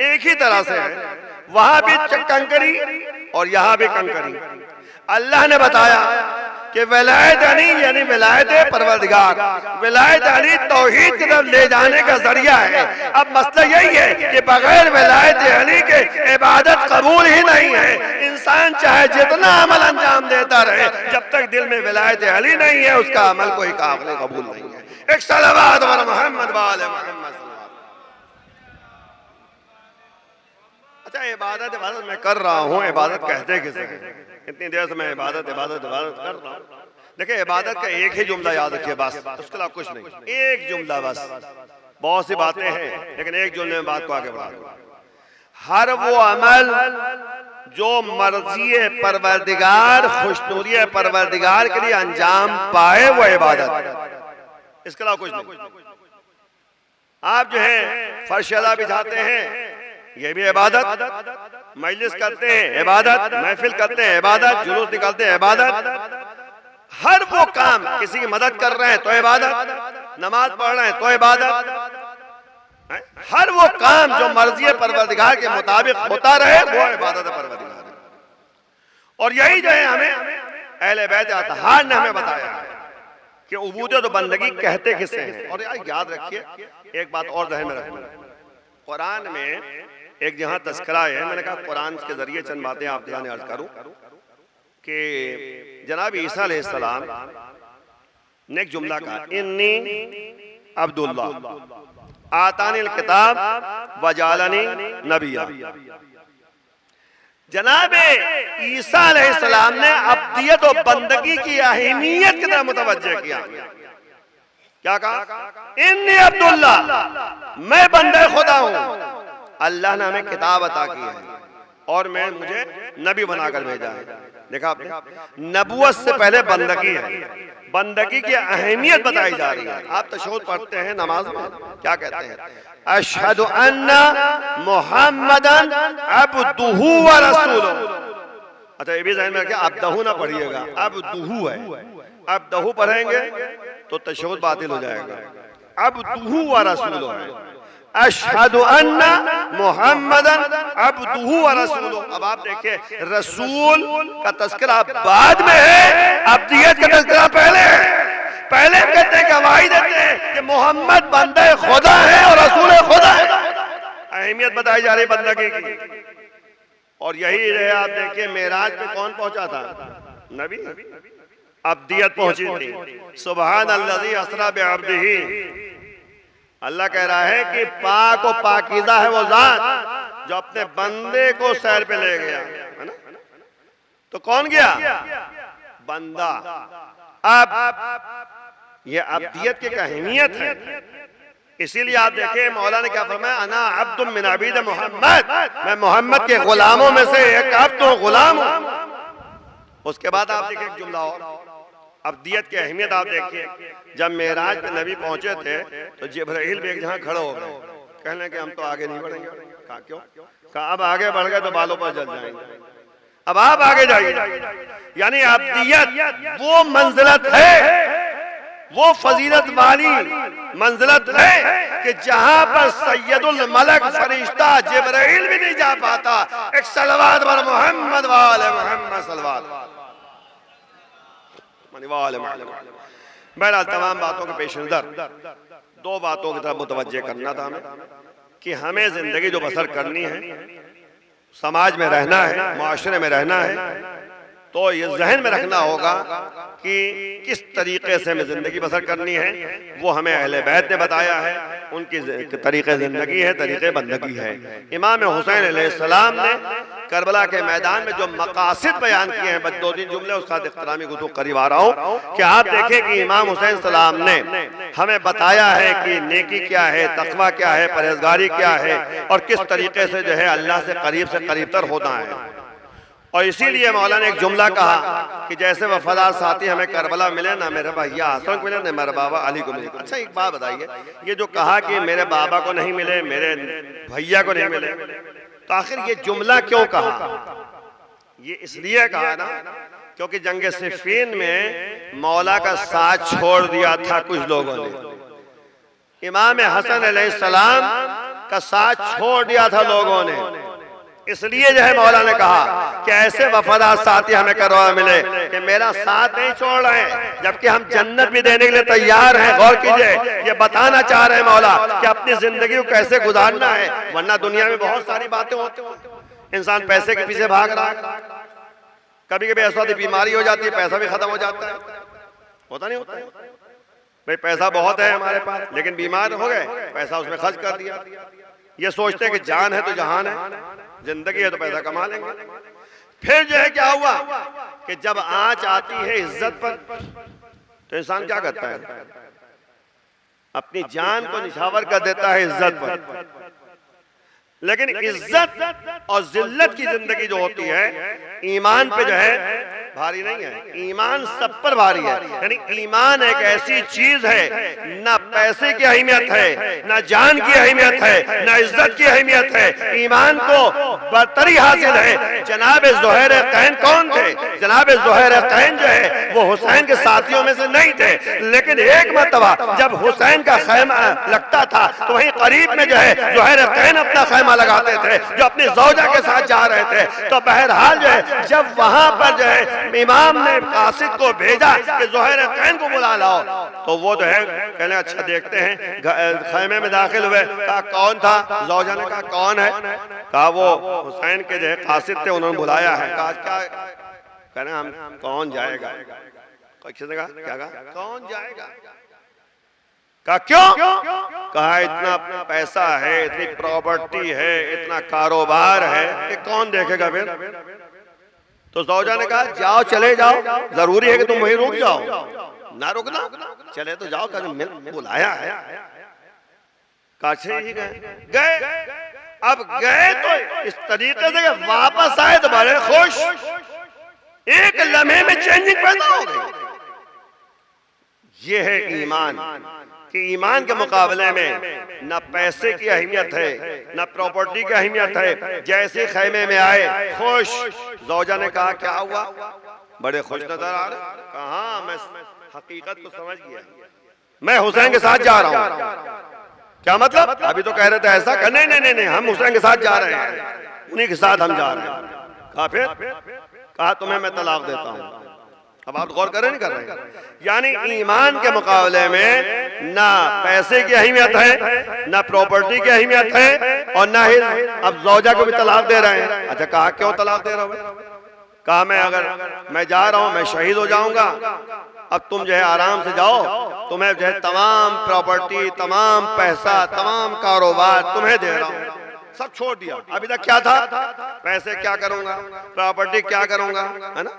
एक ही तरह से है। वहां भी कंकरी और यहाँ भी कंकरी। अल्लाह ने बताया कि विलायत अली यानी विलायत परवरदिगार, विलायत अली तौहीद की तरफ ले जाने का जरिया है। अब मसला यही है कि बगैर विलायत अली के इबादत कबूल ही नहीं है। इंसान चाहे जितना अमल अंजाम देता रहे, जब तक दिल में विलायत अली नहीं है उसका अमल कोई काबिल कबूल नहीं है। एक सलावत व मोहम्मद वाले मोहम्मद। अच्छा, इबादत मैं कर रहा हूँ, इबादत कहते किसे हैं? इतनी देर से मैं इबादत कर रहा हूँ। देखिए इबादत का एक ही जुमला याद रखिए बस, उसके अलावा कुछ नहीं, एक जुमला बस। बहुत सी बातें हैं लेकिन एक जुमले में बात को आगे बढ़ा दूं। हर वो अमल जो मर्जी परवरदिगार, खुशनूरी परवरदिगार के लिए अंजाम पाए वो इबादत, इसके अलावा कुछ नहीं। आप जो है फर्शदा बिछाते हैं ये भी इबादत, मजलिस करते हैं इबादत, महफिल करते हैं इबादत, जुलूस निकालते हैं इबादत, हर वो काम, किसी की मदद कर रहे हैं तो इबादत, नमाज पढ़ रहे हैं तो इबादत, हर वो काम जो मर्जी परवरदिगार के मुताबिक होता रहे वो इबादत परवरदिगार है। और यही जो है हमें अहले बैत अतहार ने हमें बताया कि उबूदियत और बंदगी कहते किसे हैं। और याद रखिए एक बात और ज़हन में रखना, कुरान में एक जहां तस्करा है, मैंने कहा कुरान के जरिए चंद बातें आप ध्यान अर्ज करूं। कि जनाब ईसा अलैहिस्सलाम ने एक जुमला कहा, इन्नी अब्दुल्लाह आतानिल किताब वजालनी नबिया। जनाब ईसा अलैहिस्सलाम ने अब्दियत और बंदगी की अहमियत की तरफ मुतवज्जे किया। क्या कहा? इन्नी अब्दुल्लाह, मैं बंदे खुदा हूं, अल्लाह ने हमें किताब अता की है और मुझे नबी बनाकर भेजा है। देखा आपने, नबुवत से पहले बंदगी है, बंदगी की अहमियत बताई जा रही है। आप तशहुद पढ़ते हैं नमाज में, क्या कहते हैं? अशहदु अन्ना मुहम्मदन अब्दुहु व रसूलुहु। अच्छा, ये भी ज़हन में रखिए, अब्दहु ना पढ़िएगा, अब्दुहु है। अब्दहु पढ़ेंगे तो तशहुद बातिल हो जाएगा। अब्दुहु व रसूलुहु है। अशहदु अन्ना मुहम्मदन अब्दुहु व रसूलुहु। अब आप देखिए, रसूल का तस्करा बाद में है, अब्दियत का तस्करा पहले है। पहले कहते हैं, गवाही देते हैं कि मोहम्मद बंदे खुदा है और रसूल खुदा है। अहमियत बताई जा रही बंदगी की। और यही है, आप देखिए मेराज पे कौन पहुंचा था? नबी। अब्दियत पहुंची थी। सुबहान अल्लज़ी असरा बिअब्दिही। अल्लाह कह रहा है कि पाक और पाकीज़ा है वो जात जो अपने बंदे को सैर पे ले गया, है ना? तो कौन गया? बंदा। अब ये अब्दियत की अहमियत है। इसीलिए आप देखें मौला ने क्या फरमाया, अना अब्दुम मिन अबीद मोहम्मद, मैं मोहम्मद के गुलामों में से एक अब्द हूं, गुलाम हूं। उसके बाद आप देखिए एक जुमला और, अब्दियत की अहमियत आप देखिए। जब मेराज पे नबी पहुंचे थे तो जिब्राइल भी एक जहां खड़े हो गए, कहने कि हम तो आगे नहीं बढ़ेंगे। कहा क्यों? कहा अब आगे बढ़ गए तो बालों पर जल जाएंगे, अब आप आगे जाइए। यानी अब्दियत वो मंजिलत है, वो फजीलत वाली मंजिलत है कि जहां पर सैयदुल मलक फरिश्ता जिब्राइल भी नहीं जा पाता। एक सलवात बर मोहम्मद वाले मोहम्मद सलवात। बहरहाल तमाम बातों के पेश नजर दो बातों की तरफ मुतवज्जे करना था हमें, कि हमें जिंदगी जो बसर करनी है, समाज में रहना है, माशरे में रहना है, तो ये जहन में रखना होगा कि किस तरीके से हमें जिंदगी बसर करनी है। वो हमें अहले बैत ने बताया है, उनकी तरीके जिंदगी है, तरीके बंदगी है। इमाम हुसैन अलैहिस्सलाम ने करबला के मैदान में जो मकासिद बयान किए हैं, बस 2-3 जुमले उसका इख्तितामी गुफ्तगू करीब आ रहा हूँ, कि आप देखें कि इमाम हुसैन सलाम ने हमें बताया है कि नेकी क्या है, तकवा क्या है, परहेजगारी क्या है, और किस तरीके से जो है अल्लाह से करीब तर होना है। और इसीलिए मौला ने एक जुमला कहा कि जैसे वफादार साथी हमें करबला मिले ना मेरे भैया हसन को मिले ना मेरे बाबा अली को मिले। अच्छा एक बात बताइए, ये जो कहा कि मेरे बाबा को नहीं मिले, मेरे भैया को नहीं मिले, तो आखिर ये जुमला क्यों कहा? ये इसलिए कहा ना क्योंकि जंग सिफ़ीन में मौला का साथ छोड़ दिया था कुछ लोगों ने। इमाम हसन अलैहिस्सलाम का साथ छोड़ दिया था लोगों ने। इसलिए जो है मौला ने कहा कि ऐसे वफादार साथी हमें करवा मिले कि मेरा साथ नहीं छोड़ रहे हैं, जबकि हम जन्नत भी देने के लिए तैयार हैं। गौर कीजिए, ये बताना चाह रहे हैं मौला कि अपनी जिंदगी को कैसे गुजारना है। वरना दुनिया में बहुत सारी बातें होती हैं, इंसान पैसे के पीछे भाग रहा है, कभी कभी ऐसा बीमारी हो जाती है, पैसा भी खत्म हो जाता है। होता नहीं होता है भाई, पैसा बहुत है हमारे पास लेकिन बीमार हो गए, पैसा उसमें खर्च कर दिया। ये सोचते हैं कि जान है तो जहान है, जिंदगी है तो पैसा कमा लेंगे। फिर जो है क्या हुआ कि जब आंच आती है इज्जत पर तो इंसान क्या करता है, अपनी जान को निछावर कर देता है इज्जत पर। लेकिन इज्जत और जिल्लत की जिंदगी जो होती है ईमान पे जो है भारी नहीं है, ईमान सब पर भारी है। यानी ईमान एक ऐसी चीज है, ना पैसे की अहमियत है, ना जान की अहमियत है, ना इज्जत की अहमियत है। ईमान को बरतरी हासिल है। जनाब ज़ुहैर कैन कौन थे? जनाब ज़ुहैर कैन जो है वो हुसैन के साथियों में से नहीं थे, लेकिन एक मर्तबा जब हुसैन का खैमा लगता था तो वहीं करीब में जो है ज़ुहैर कैन अपना खैमा लगाते थे, जो अपनी ज़ौजा के साथ जा रहे थे। तो बहरहाल जो है जब वहां पर जो है इमाम ने कासिद को भेजा कि ज़ुहैर कैन को बुला लाओ, तो वो जो है कहने अच्छा देखते हैं, खैमे में दाखिल हुए। कहा कौन था? ज़ौजा ने कहा कौन है? कहा वो हुसैन के जो है कासिद थे, उन्होंने बुलाया है। कहा क्या? कहने हम कौन जाएगा, किसी ने कहा क्या कहा, कौन जाएगा, कहा क्यों, कहा इतना पैसा है, इतनी प्रॉपर्टी है, इतना कारोबार है कि कौन देखेगा फिर। तो ज़ौजा ने कहा जाओ, चले जाओ, जरूरी है कि तुम वहीं रुक जाओ, ना रुकना, चले तो जाओ, कहा बुलाया है, काछे ही गए। अब गए तो इस तरीके से वापस आए तो बड़े खुश, एक लम्हे में चेंजिंग पैदा हो गई। ये है ईमान, कि ईमान के मुकाबले में न पैसे की अहमियत है, न प्रॉपर्टी की अहमियत है। जैसे खैमे में आए खुश, ज़ौजा ने कहा क्या हुआ, बड़े खुश नजर आ रहे, कहा मैं हकीकत को समझ गया, मैं हुसैन के साथ जा रहा हूँ। क्या मतलब, अभी तो कह रहे थे ऐसा, कहा नहीं नहीं नहीं, हम हुसैन के साथ जा रहे हैं, उन्हीं के साथ हम जा रहे हैं। कहा फिर, कहा तुम्हें मैं तलाक देता हूँ। अब आप गौर करें नहीं कर रहे, यानी ईमान के मुकाबले में ना पैसे की अहमियत है, ना प्रॉपर्टी की अहमियत है, और ना ही अब ज़ौजा को भी तलाक दे रहे हैं। अच्छा, कहा क्यों तलाक दे रहा हूँ, कहा मैं अगर मैं जा रहा हूँ मैं शहीद हो जाऊंगा, अब तुम जो है आराम से जाओ, तुम्हें जो है तमाम प्रॉपर्टी, तमाम पैसा, तमाम कारोबार तुम्हें दे रहा हूँ, सब छोड़ दिया। अभी तक क्या था, पैसे क्या करूंगा, प्रॉपर्टी क्या करूंगा, है ना,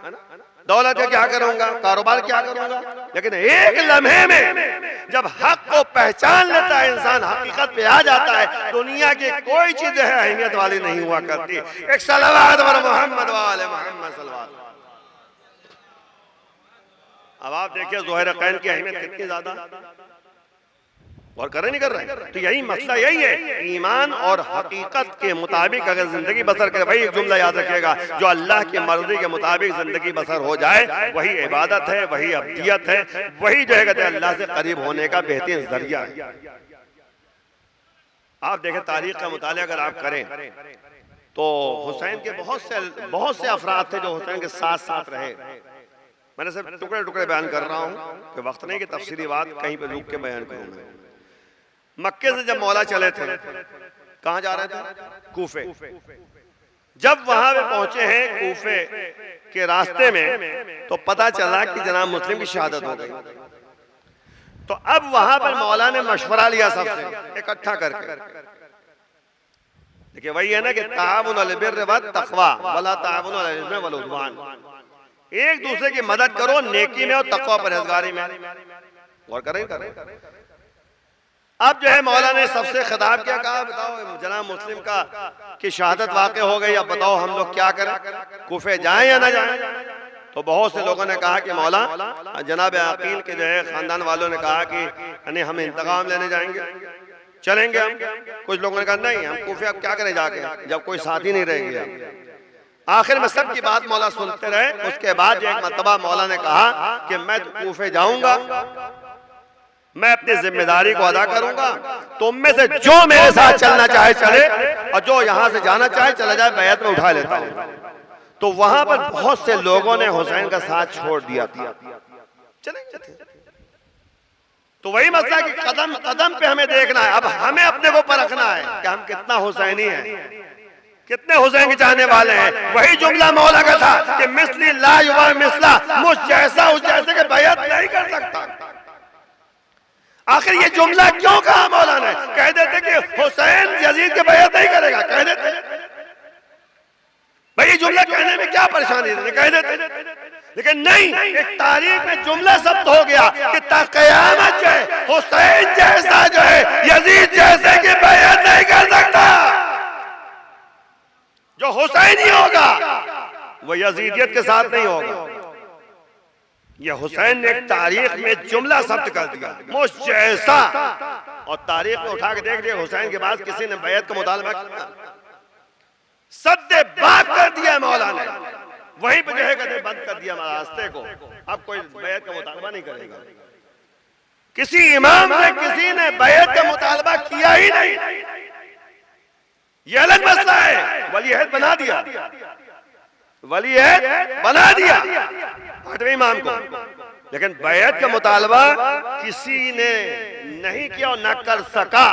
दौलत क्या करूंगा, कारोबार क्या करूंगा। लेकिन एक लम्हे में जब हक को पहचान लेता है इंसान, हकीकत पे आ जाता है, दुनिया की कोई चीज है अहमियत वाली नहीं हुआ करती। एक सलावत वर मोहम्मद वाले मोहम्मद सल्लल्लाहु। अब आप देखिए ज़ोहर कैन की अहमियत कितनी ज्यादा, और करे नहीं कर रहे। तो यही मसला यही है, ईमान और हकीकत के मुताबिक अगर जिंदगी बसर करे, वही एक जुमला याद रखिएगा, जो अल्लाह की मर्जी के मुताबिक जिंदगी बसर हो जाए वही इबादत है, वही अब्दियत है, वही जो है कहते हैं अल्लाह से करीब होने का बेहतरीन जरिया है। आप देखें तारीख का मुताला अगर आप करें तो हुसैन के बहुत से अफराद थे जो हुसैन के साथ साथ रहे। मैंने सिर्फ टुकड़े टुकड़े बयान कर रहा हूँ कि वक्त नहीं कि तफसीली बात कहीं पे रुक के बयान करूंगा। मक्के से जब मौला चले थे, कहाँ जा रहे थे, कूफे। जब वहां पे पहुंचे हैं कूफे के रास्ते में, तो पता चला कि जनाब मुस्लिम की शहादत हो गई। तो अब वहां पर मौला ने मशवरा लिया सबसे इकट्ठा करके। देखिए वही है ना कि ताअवुन अलल बिर्रि वत तक़वा वला ताअवुन अलल इस्मि वल उद्वान, एक दूसरे की मदद करो नेकी में और तक़वा परहेजगारी में। गौर करें। अब जो है मौला ने सबसे खिताब किया, कहा बताओ जनाब मुस्लिम का की शहादत वाक़ हो गई, अब बताओ हम लोग क्या करें, कूफे जाएं या ना जाएं। तो बहुत से लोगों ने कहा कि मौला, जनाब अकील के जो है खानदान वालों ने कहा कि हम इंतकाम लेने जाएंगे, चलेंगे हम। कुछ लोगों ने कहा नहीं, हम कूफे अब क्या करें जाके, जब कोई साथी नहीं रहेंगे। आखिर में सबकी बात मौला सुनते रहे। उसके बाद एक मरतबा मौला ने कहा कि मैं तो कूफे जाऊंगा, मैं अपनी जिम्मेदारी को अदा करूंगा, तुम में से जो मेरे साथ चलना चाहे चले, और जो यहां से जाना चाहे चला जाए, बैत में उठा लेता हूं। तो वहां पर बहुत से लोगों ने हुसैन का साथ छोड़ दिया था, चलेंगे। तो वही मसला कि कदम कदम पे हमें देखना है। अब हमें अपने को परखना है कि हम कितना हुसैनी हैं, कितने हुसैन के चाहने वाले हैं। वही जुमला मौला का था कि मिस्ली ला युवा मिसला, मुझ जैसा उस जैसे के बैत नहीं कर सकता। आखिर ये जुमला क्यों कहा मौला ने? कह देते कि हुसैन यजीद के बैत नहीं करेगा, कह देते भाई ये जुमला कहने में क्या परेशानी है, कह देते। लेकिन नहीं, एक तारीख में जुमला शब्द हो गया कि क़यामत जो है हुसैन जैसा जो है यजीद जैसे की बैत नहीं कर सकता। जो हुसैनी होगा वो यजीदियत के साथ नहीं होगा। ये हुसैन ने एक तारीख में जुमला शब्द कर दिया, मुझ जैसा। और तारीख में उठा के देख लिया हुसैन के बाद किसी ने बैत का मुतालबा किया, सद्दे बात कर दिया मौला ने। वहीं पे जो है कहते बंद कर दिया रास्ते को, अब कोई बैत का मुतालबा नहीं करेगा। किसी इमाम से किसी ने बैत का मुतालबा किया ही नहीं, ये अलग मसला है। वलीअहद बना दिया, वलीअहद बना दिया आठवें इमाम को, लेकिन बैत का मुतालबा किसी ने नहीं किया और न कर सका,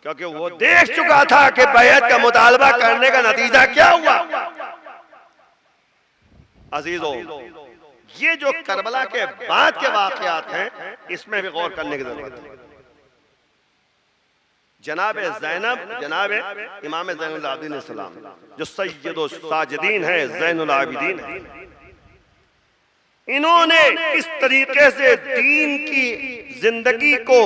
क्योंकि वो देख चुका था कि बैत का मुतालबा करने का नतीजा क्या हुआ। अजीजों, ये जो करबला के बाद के वाकयात हैं, इसमें भी गौर करने की जरूरत है। जनाब ज़ैनब, जनाब इमाम ज़ैनुल आबिदीन अलैहिस्सलाम, जो सय्यदुल साजिदीन है, ज़ैनुल आबिदीन है, इन्होंने इस तरीके से दीन की जिंदगी को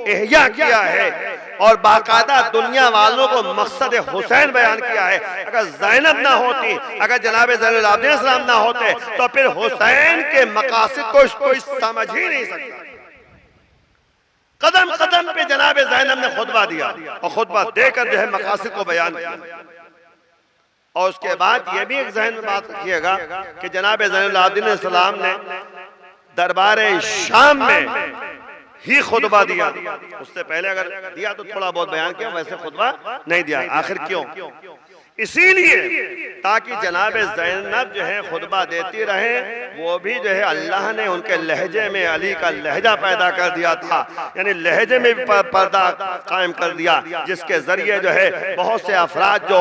इह्या किया है और बाकायदा दुनिया वालों को मकसद हुसैन बयान किया है। अगर ज़ैनब ना होती, अगर जनाब ज़ैनुल आबिदीन अलैहिस्सलाम ना होते, तो फिर हुसैन के मकासद को कोई समझ ही नहीं सकता। कदम कदम पे जनाब ज़ैनब ने खुतबा दिया और खुतबा देकर जो है मकासद को बयान किया। और उसके बाद ये भी एक ज़हन में बात रखिएगा कि जनाब ज़ैनुल आबिदीन अलैहिस्सलाम ने दरबार शाम में ही खुतबा दिया। उससे पहले अगर दिया तो थोड़ा बहुत बयान किया, वैसे खुतबा नहीं दिया। आखिर क्यों? इसीलिए ताकि जनाब ज़ैनब जो है खुतबा देती रहे। वो भी जो है अल्लाह ने उनके लहजे में अली का लहजा पैदा कर दिया था, यानी लहजे में भी पर्दा कायम कर दिया, जिसके जरिए जो है बहुत से अफराद जो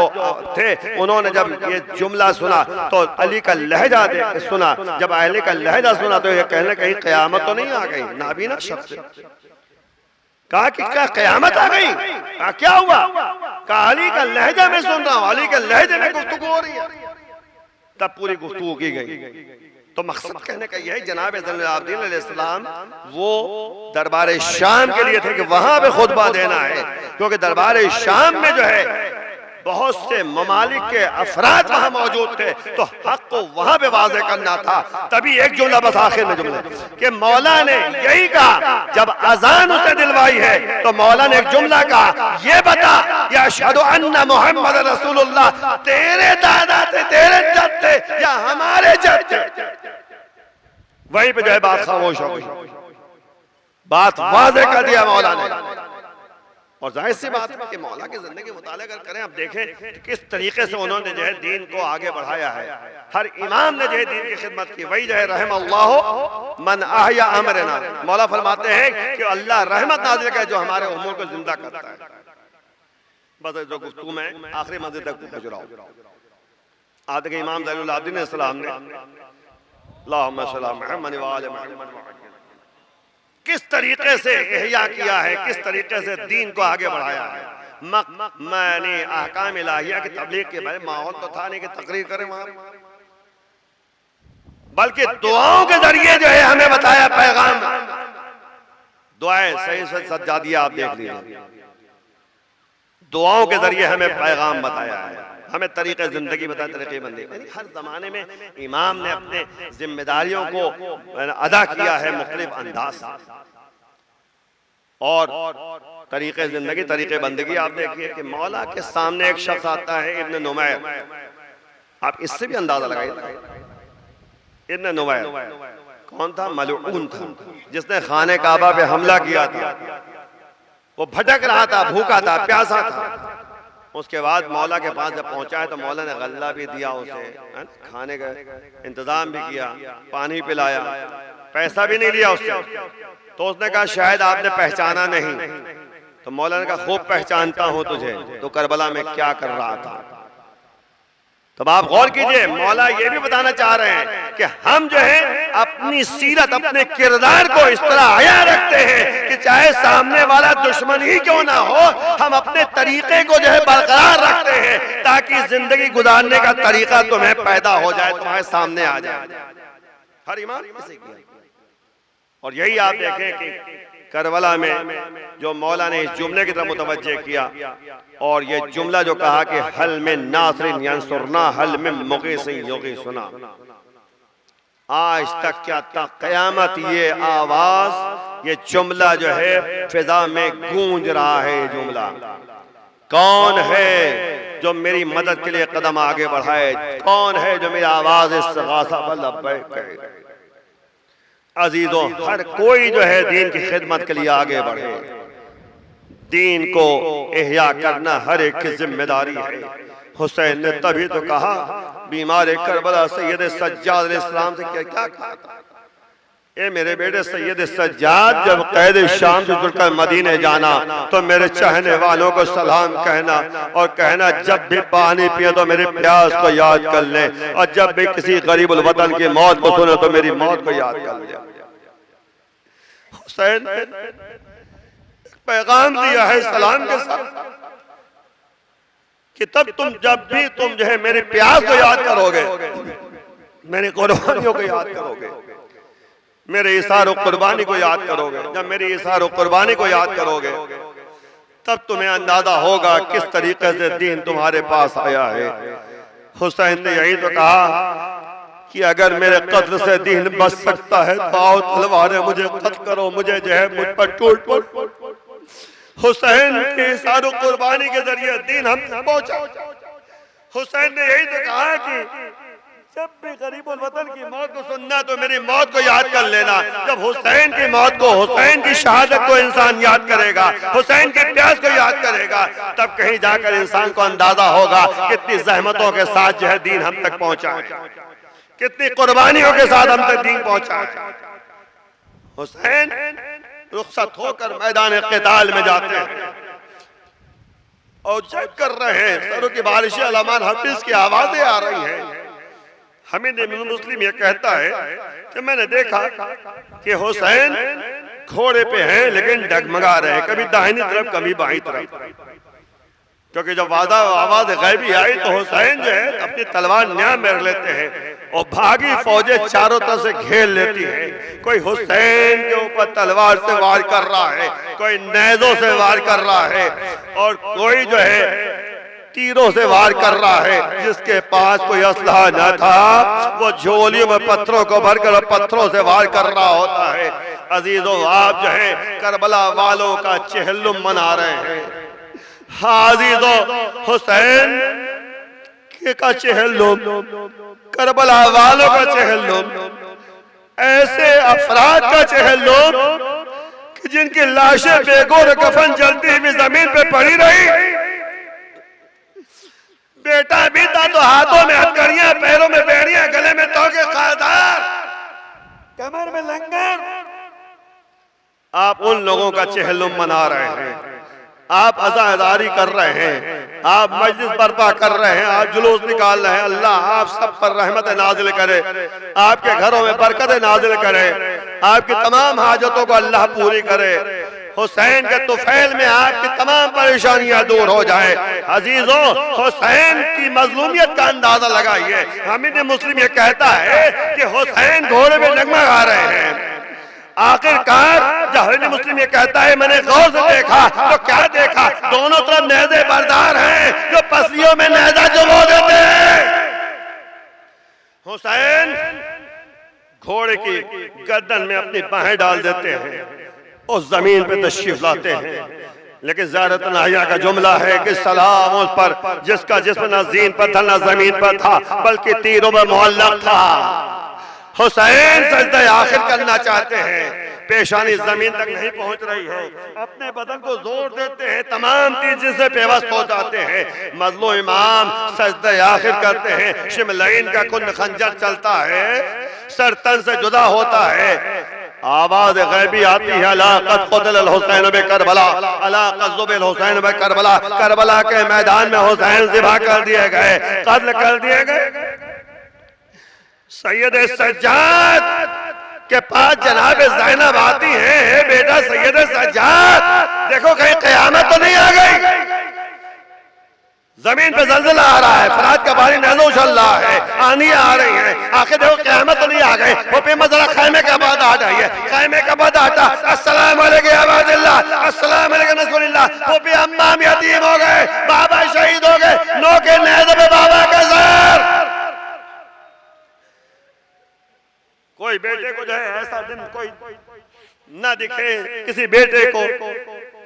थे, उन्होंने जब ये जुमला सुना तो अली का लहजा सुना। जब अली का लहजा सुना तो ये कहने कहीं क़यामत तो नहीं आ गई? नाबीना शख्स कहा कि क्या क़यामत आ गई? क्या हुआ? कहा अली का लहजा में सुन रहा हूं, अली के लहजे में गुफ्तगू हो रही है। तब पूरी गुफ्तगू की गई। तो मकसद कहने का यह है, जनाब ज़ैनुल आबिदीन अलैहिस्सलाम वो दरबार शाम के लिए थे कि वहां पे खुतबा देना है, क्योंकि दरबार शाम में जो है बहुत से ममालिक के अफराद वहां मौजूद थे, तो हक को वहां पे वाज़े करना था। तभी एक जुमला बस आखिर में जुमला कि मौला ने यही कहा, जब अजान उसे दिलवाई है तो मौला ने एक जुमला कहा, ये बता या अशहदु अन्ना मुहम्मद रसूलुल्लाह, तेरे दादा थे, तेरे जद थे या हमारे जद थे? वहीं पे जो है बात खामोश हो गई, बात वाज़े कर दिया मौला ने। और जाहिर सी बात है कि मौला की जिंदगी मुताला अगर करें, अब देखें किस तरीके से उन्होंने जो है दीन को आगे बढ़ाया है। हर इमाम ने जो है दीन की खिदमत की। वही जो है रहमल्लाहु मन अहया अमरना, मौला फरमाते हैं कि अल्लाह रहमत नाज़िल करे जो हमारे उम्र को जिंदा करता है। बस जो गुफ्तगू में आखिरी मंजिल तक पहुंच रहा हूं। आदि के इमाम ज़ैनुल आबिदीन अलैहिस्सलाम ने अल्लाहुम्मा सल्ली अला मुहम्मद व आले मुहम्मद किस तरीके से इह्या किया है, किस तरीके से दीन को आगे बढ़ाया है। मैंने अहकाम इलाहिया की तबलीग के बारे में माहौल तो था नहीं कि तकरीर करें वहां, बल्कि दुआओं के जरिए जो है हमें बताया पैगाम। दुआएं सही से सज्जादिया आप देख लीजिए, दुआओं के जरिए हमें पैगाम बताया है, हमें तरीके जिंदगी बताया, तरीके बंदी। हर जमाने में इमाम ने अपने जिम्मेदारियों को अदा किया है मुख्तलिफ अंदाज से। और तरीके जिंदगी, तरीके बंदगी आप देखिए कि मौला के सामने एक शख्स आता है, इब्न नुमैर। आप इससे भी अंदाजा लगाइए, इब्न नुमैर कौन था? मलऊन था, जिसने खाने काबा पे हमला किया था। वो भटक रहा था, भूखा था, प्यासा था। उसके बाद मौला के पास जब पहुंचा है तो मौला ने गल्ला भी दिया, उसे खाने का इंतजाम भी किया, पानी पिलाया, पैसा भी नहीं लिया उससे। तो उसने कहा शायद आपने पहचाना नहीं। तो मौला ने कहा खूब पहचानता हूं तुझे, तो करबला में क्या कर रहा था। तब आप गौर कीजिए, मौला ये भी बताना चाह रहे हैं कि हम जो है अपनी सीरत, अपने किरदार को इस तरह आया रखते हैं कि चाहे सामने वाला दुश्मन ही क्यों ना हो, हम अपने तरीके को जो है बरकरार रखते हैं, ताकि जिंदगी गुजारने का तरीका तुम्हें पैदा हो जाए, तुम्हारे सामने आ जाए। हर इमाम इसे किया। और यही आप देखें कि करबला में जो मौला ने इस जुमले की तरफ मुतवज्जे किया, और ये जुमला जो कहा कि हल में नासरिन यंसुरना हल में मुगीसिन युगीसुना, आज तक क्या तक क़यामत ये आवाज, ये जुमला जो है फिजा में गूंज रहा है। ये जुमला कौन है जो मेरी मदद के लिए कदम आगे बढ़ाए? कौन है जो मेरी आवाज इस्तिग़ासा पर लब्बैक कहे? अजीजों, हर कोई जो है दीन की खिदमत के लिए आगे बढ़े। दीन को इह्या करना हर एक की जिम्मेदारी है। हुसैन ने तभी तो कहा, बीमार करबला सैयद सज्जाद अलैहिस्सलाम से क्या कहा था? ए मेरे बेटे सैयद सज्जाद, जब कैद शाम से जुड़कर मदीने जाना तो मेरे चाहने वालों को सलाम कहना और कहना जब भी पानी पिए तो मेरे प्यास को याद कर ले, और जब भी किसी गरीबुल वतन की मौत को सुने तो मेरी मौत को याद कर ले। हुसैन पैगाम दिया है सलाम के साथ कि तब तुम जब भी तुम जो है मेरे प्यास को याद करोगे, मेरी कुर्बानियों को याद करोगे, मेरे इसार और कुर्बानी को याद करोगे, जब मेरी इसार और कुर्बानी को याद करोगे तब तुम्हें अंदाजा होगा किस तरीके से दीन तुम्हारे पास आया है। हुसैन ने यही तो कहा कि अगर मेरे कत्ल से दीन बच सकता है तो आओ तलवारें मुझे कत्ल करो, मुझे जो है मुझ पर टूट पड़। हुसैन के इसार और कुर्बानी के जरिए दीन हम तक पहुंचा। हुसैन ने यही तो कहा कि जब भी गरीबुल वतन की मौत को सुनना तो मेरी मौत को याद कर लेना। जब हुसैन की मौत को, हुसैन की शहादत को इंसान याद करेगा, हुसैन की प्यास को याद करेगा, तब कहीं जाकर इंसान को अंदाजा होगा कितनी जहमतों के साथ जो है दीन हम तक पहुंचा है, कितनी कुर्बानियों के साथ हम तक दीन पहुंचा है। हुसैन रुखसत होकर मैदान क़िताल में जाते हैं और जंग कर रहे हैं, सरों की बारिशें, अलमान हफीज की आवाजें आ रही हैं। हमीद इब्न मुस्लिम ये कहता है कि मैंने देखा कि हुसैन घोड़े पे हैं लेकिन डगमगा रहे हैं, कभी दाहिनी तरफ कभी बाईं तरफ, क्योंकि जब आवाज गैबी आई तो हुसैन जो है अपनी तलवार न्याम में रख लेते हैं और भागी फौजें चारों तरफ से घेर लेती हैं। कोई हुसैन के ऊपर तलवार से वार कर रहा है, कोई नेज़ों से वार कर रहा है और कोई जो है तीरों से वार कर रहा है। जिसके पास कोई असलहा न था वो झोलियों में पत्थरों को भरकर पत्थरों से वार कर रहा होता है। अजीजों, आप जो है करबला वालों का चेहल्लुम मना रहे हैं। हाँ अजीजों, हुसैन का चेहल्लुम, करबला वालों का चेहल्लुम, ऐसे अफराद का चेहल्लुम कि जिनकी लाशें बेगोर कफन जलती हुई जमीन पे पड़ी रही। बेटा भी था तो हाथों में हथकड़ियां, पैरों में बेड़ियां, गले में तोके खादार, कमर में लंगर। आप उन लोगों का चेहल्लुम मना रहे हैं, आप अज़ादारी कर रहे हैं, आप मजलिस बर्पा कर रहे हैं, आप जुलूस निकाल रहे हैं। अल्लाह आप सब पर रहमत नाजिल करे, आपके घरों में बरकत नाजिल करे, आपकी तमाम हाजतों को अल्लाह पूरी करे। हुसैन के तुफैल में आपकी तमाम परेशानियां दूर हो जाए। अजीजों, हुसैन की मजलूमियत का अंदाजा लगाइए। हमीद मुस्लिम ये कहता है कि हुसैन घोड़े में डगमगा रहे हैं। आखिरकार जब हमीद मुस्लिम ये कहता है मैंने गौर से देखा तो क्या देखा, दोनों तरफ नेज़े बरदार हैं जो पसलियों में नेज़ा जुबो देते हैं। हुसैन घोड़े की गर्दन में अपनी बाहें डाल देते हैं और जमीन पे तशरीफ लाते हैं। लेकिन ज़ारत नाहिया का जुमला है कि सलाम उस पर जिसका जिस्म न ज़ीन पर था न जमीन पर था बल्कि तीरों में मुअल्लक़ था। हुसैन सजदा आखिर करना चाहते हैं, पेशानी जमीन तक नहीं पहुंच रही है, अपने बदन को जोर देते हैं, तमाम चीजें से बेबस हो जाते हैं। मजलूम इमाम सजदा आखिर करते हैं, शिमलैन का कुन खंजर चलता है, सर तन से जुदा होता है, आवाज गैबी आती है अला क़द क़ुतिल हुसैन बे करबला, अला क़द ज़ुबिल हुसैन बे करबला। करबला के मैदान में हुसैन ज़िबा कर दिए गए, कत्ल कर दिए गए। सैयद सज्जाद के पास जनाब ज़ैनब आती है, बेटा सैयद सज्जाद देखो कहीं क़यामत तो नहीं आ गई। जमीन पे जल्जला आ रहा है, फरात का पानी नज़ो उछल रहा है, आंधियां आ रही हैं, आखिर देखो क़यामत तो नहीं आ गई। वो पे मजरा खैमे का बाद आ जाइए, खैमे का बाद आता अस्सलाम अलैकुम या अबादिल्लाह, अस्सलाम अलैकुम रसूलिल्लाह। वो पे अम्मा यतीम हो गए, बाबा शहीद हो गए, नो के नेज़े पे बाबा का सर। कोई बेटे को जो है ऐसा दिन कोई ना दिखे किसी बेटे को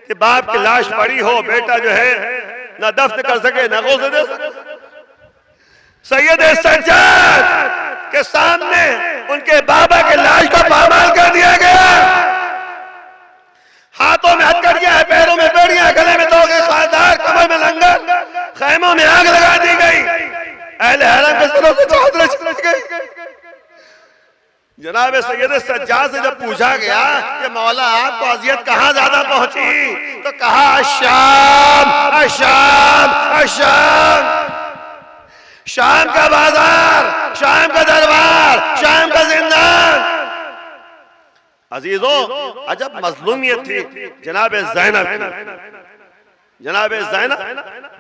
कि बाप की लाश पड़ी हो, बेटा जो है ना दफ्न कर सके ना गौसे दे सके। सैयद सज्जाद के सामने उनके बाबा के लाश को पामाल कर दिया गया। हाथों में हथकड़ियां, पैरों में बेड़ियां, गले में तोके खादार, कमर में लंगर, खैमों में आग लगा दी गई। अहले हरम के सरों से चादरें छिड़ गई। जनाब सैयद सज्जाद से जब पूछा गया कि मौला आपको अजियत कहाँ ज्यादा पहुंची, तो कहा शाम, शाम, शाम, शाम का बाजार, शाम का दरबार, शाम का जिंदान। अजीजों, अजब मजलूमियत थी जनाब ज़ैनब की। जनाब ज़ैनब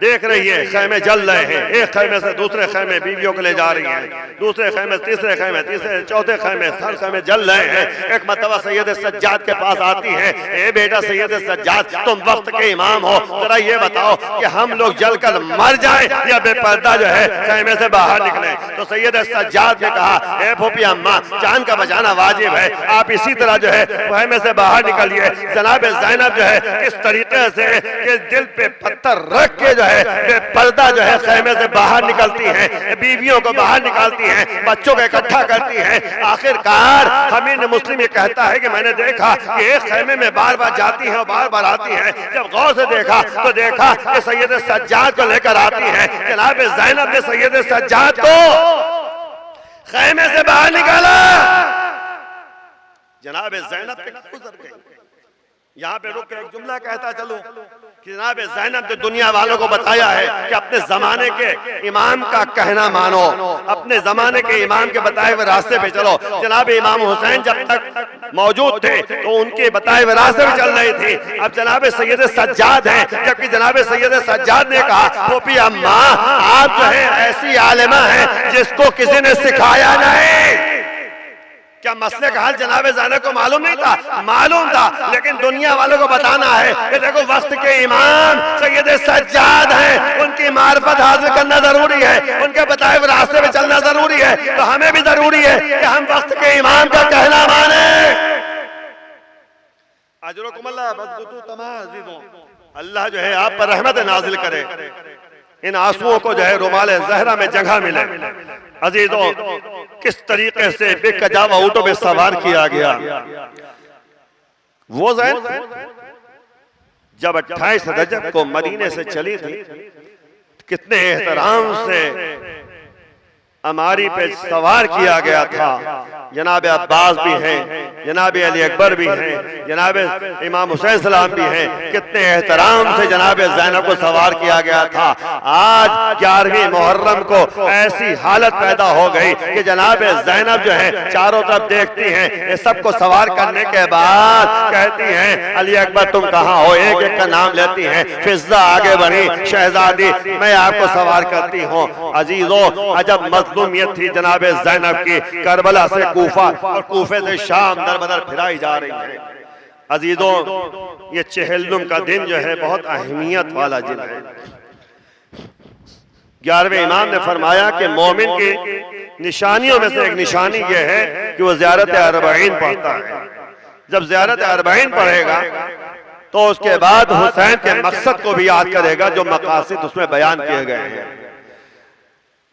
देख रही है खैमे जल रहे हैं, एक खैमे से दूसरे खैमे बीवियों को ले जा रही हैं, दूसरे खैमे तीसरे खैमे, तीसरे चौथे खैमे, हर खैमे जल रहे हैं। एक मरतबा सैयद सज्जाद के पास आती है, ए बेटा सैयद सज्जाद, तुम वक्त के इमाम हो, जरा ये बताओ कि हम लोग जल कर मर जाएं या बेपर्दा जो है खैमे से बाहर निकले। तो सैयद सज्जाद ने कहा, ए फूफी अम्मा, जान का बचाना वाजिब है, आप इसी तरह जो है खैमे से बाहर निकलिए। जनाब ज़ैनब जो है किस तरीके से कि दिल पे पत्थर रख के जो है बेपर्दा जो है खैमे से बाहर निकलती हैं, बीवियों को बाहर निकालती हैं, बच्चों को इकट्ठा करती हैं। आखिरकार अमीर मुस्लिम ये कहता है कि मैंने देखा कि एक खैमे में बार बार जाती हैं और बार बार आती हैं। जब गौर से देखा तो देखा कि सैयद सज्जाद को लेकर आती हैं। जनाब ज़ैनब ने सैयद सज्जाद को खैमे से बाहर निकाला। जनाब ज़ैनब पे गुजर गई। यहाँ पे रुक एक जुमला कहता चलूं कि जनाब ज़ैनब ने दुनिया वालों को बताया है कि अपने जमाने के इमाम का कहना मानो, अपने जमाने के इमाम के बताए हुए रास्ते पे चलो। जनाब इमाम हुसैन जब तक मौजूद थे तो उनके बताए हुए रास्ते पे चल रही थी। अब जनाब सैयद सज्जाद हैं, जबकि जनाब सैयद सज्जाद ने कहा, फूफी अम्मा, आप जो है ऐसी आलिमा हैं जिसको किसी ने सिखाया नहीं। क्या मसले का हाल जनाब ज़ैनब को मालूम नहीं था? मालूम था, लेकिन दुनिया वालों को बताना है कि देखो वक्त के इमाम सैयद सज्जाद हैं, उनकी मार्फत हासिल करना जरूरी है, उनके बताए हुए रास्ते पे चलना जरूरी है। तो हमें भी जरूरी है कि हम वक्त के इमाम का कहना माने। अल्लाह जो है आप पर रहमत नाजिल करे, इन आंसुओं को जो है रुमाल ज़हरा में जगह मिले। अजीजों, किस तरीके से बेकजावा ऊँटों में सवार किया गया। वो ज़ैनब जब 28 रजब को मदीने से चली थी, कितने एहतराम से अमारी पे सवार किया गया था। जनाब अब्बास भी हैं, जनाब अली अकबर भी हैं, जनाब इमाम हुसैन सलाम भी हैं। कितने एहतराम से जनाब ज़ैनब को सवार किया गया था। आज 11वीं मुहर्रम को ऐसी हालत पैदा हो गई कि जनाब ज़ैनब जो है चारों तरफ देखती हैं, ये सबको सवार करने के बाद कहती हैं, अली अकबर तुम कहाँ हो? एक एक का नाम लेती हैं। फिज़्ज़ा आगे बढ़ी, शहजादी मैं आपको सवार करती हूँ। अजीजों, अजब मज़लूमियत थी जनाब ज़ैनब की। करबला से कूफा और कूफे से शाम दर बदर फिराई जा रही है। अजीजों, ये चहलुम का दिन जो है बहुत अहमियत वाला दिन है। 11वें इमाम ने फरमाया कि मोमिन की निशानियों में से एक निशानी यह है कि वो ज़ियारत अरबाइन पढ़ता है। जब ज़ियारत अरबाइन पढ़ेगा तो उसके बाद हुसैन के मकसद को भी याद करेगा जो मकासद उसमें बयान किए गए हैं।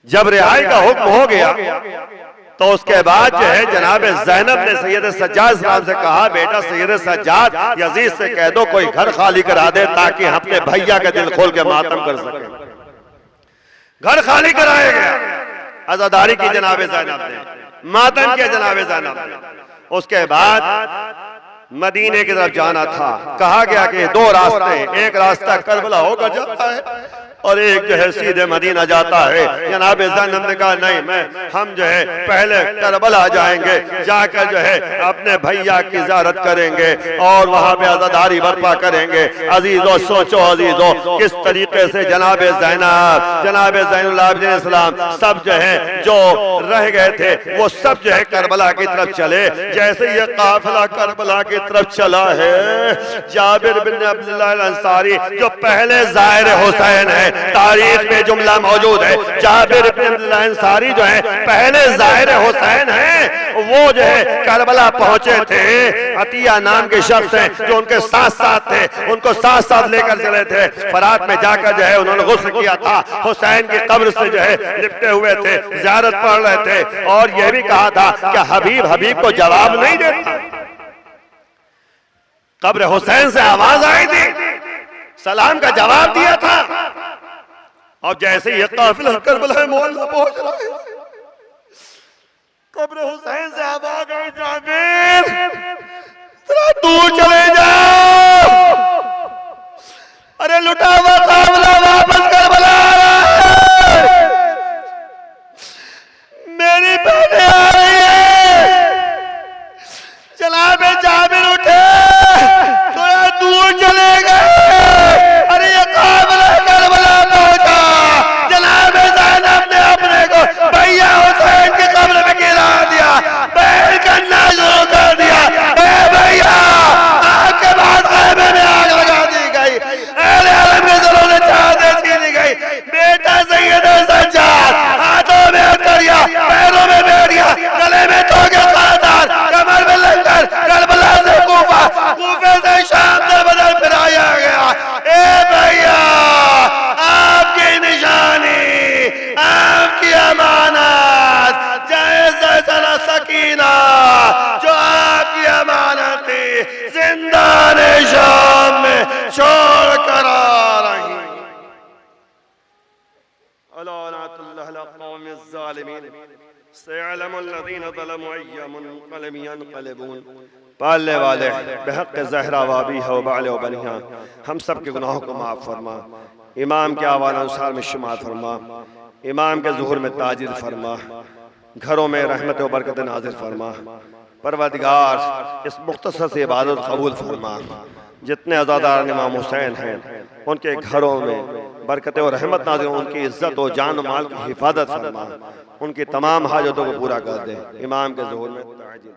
जब रिहाई का हुक्म हो गया तो उसके बाद जो है जनाब ज़ैनब ने सैयद सज्जाद साहब से कहा, बेटा सैयद सज्जाद, यजीद से कह दो कोई घर खाली करा दे ताकि हम अपने भैया का दिल खोल के मातम कर सके। घर खाली कराया गया, आजादारी की जनाब ज़ैनब ने, मातम किया जनाब ज़ैनब ने। उसके बाद मदीने की तरफ जाना था। कहा गया कि 2 रास्ते, एक रास्ता करबला होकर जाता है और एक जो है सीधे मदीना जाता है। जनाब ज़ैनब ने कहा नहीं, हम जो है पहले करबला जाएंगे, जाकर जो है अपने भैया की ज़ियारत करेंगे और वहाँ पे आज़ादारी बर्पा करेंगे। अजीजों सोचो, अजीजों किस तरीके से जनाब ज़ैनब, जनाब ज़ैनुल आबिदीन इस्लाम सब जो है जो रह गए थे वो सब जो है करबला की तरफ चले। जैसे ये काफिला करबला की तरफ चला है, जाबिर बिन अब्दुल्लाह अंसारी जो पहले ज़ाहिर हुसैन है, तारीख में जुमला मौजूद है, जाबिर इब्न अब्दुल्लाह अंसारी जो है पहले ज़ाहिर हुसैन है, वो जो है करबला पहुंचे थे। अतिया नाम के शख्स हैं जो उनके साथ साथ थे, उनको साथ साथ लेकर चले थे। फरात में जाकर जो है उन्होंने गुस्ल किया था, हुसैन की कब्र से जो है लिपटे हुए थे, ज़ियारत पढ़ रहे थे और यह भी कहा था कि हबीब को जवाब नहीं देता। कब्र हुसैन से आवाज आई थी, सलाम का जवाब दिया था। और जैसे ये काफिला करबला मोहल्ला पहुंच रहा है, कब्र हुसैन से अब आ गए जाबिर, जरा दूर चले जाओ। अरे लुटा हुआ काफिला वापस करबला आ रहा है, मेरी बहनें आ रही है। जनाब जाबिर उठे, थोड़ा दूर चले गए। अरे ये काफिला करबला पहुंचा। जनाब ज़ैनब ने अपने को भैया हुसैन की कब्र में गिरा दिया, बैल करना शुरू कर दिया। ए भैया, आपके बाद खैमे में आग लगा दी गई, अहले इल्म के दिलों ने चादर छीनी गई। बेटा सैयद सज्जाद हाथों में हथकड़िया, पैरों में बेड़िया, गले में तोगे खादार, कमर में लंगर, करबला से कूफा, कूफे से शाम में बदल फिराया गया। ए भैया, आपकी निशानी, आपकी अमानत, जैसे सकीना जो आपकी अमानत थी, जिंदान शाम में छोड़ कर आ रही। पालने वाले बेहक ज़हरा वाबी हो बाले बनिया, हम सब के गुनाहों को माफ़ फरमा। इमाम के आवाज़ अनुसार में शुमार फरमा, इमाम के ज़ुहूर में ताजिर फरमा, घरों में रहमत व बरकत नाज़िल फरमा। परवरदिगार इस मुख्तसर से इबादत कबूल फरमा। जितने अज़ादार इमाम हुसैन हैं उनके घरों में बरकत और रहमत नाज़िल, उनकी इज्जत और जान और माल की हिफाजत फरमा, उनकी तमाम हाजतों को पूरा कर दे। इमाम के ज़ुहूर में ताजिर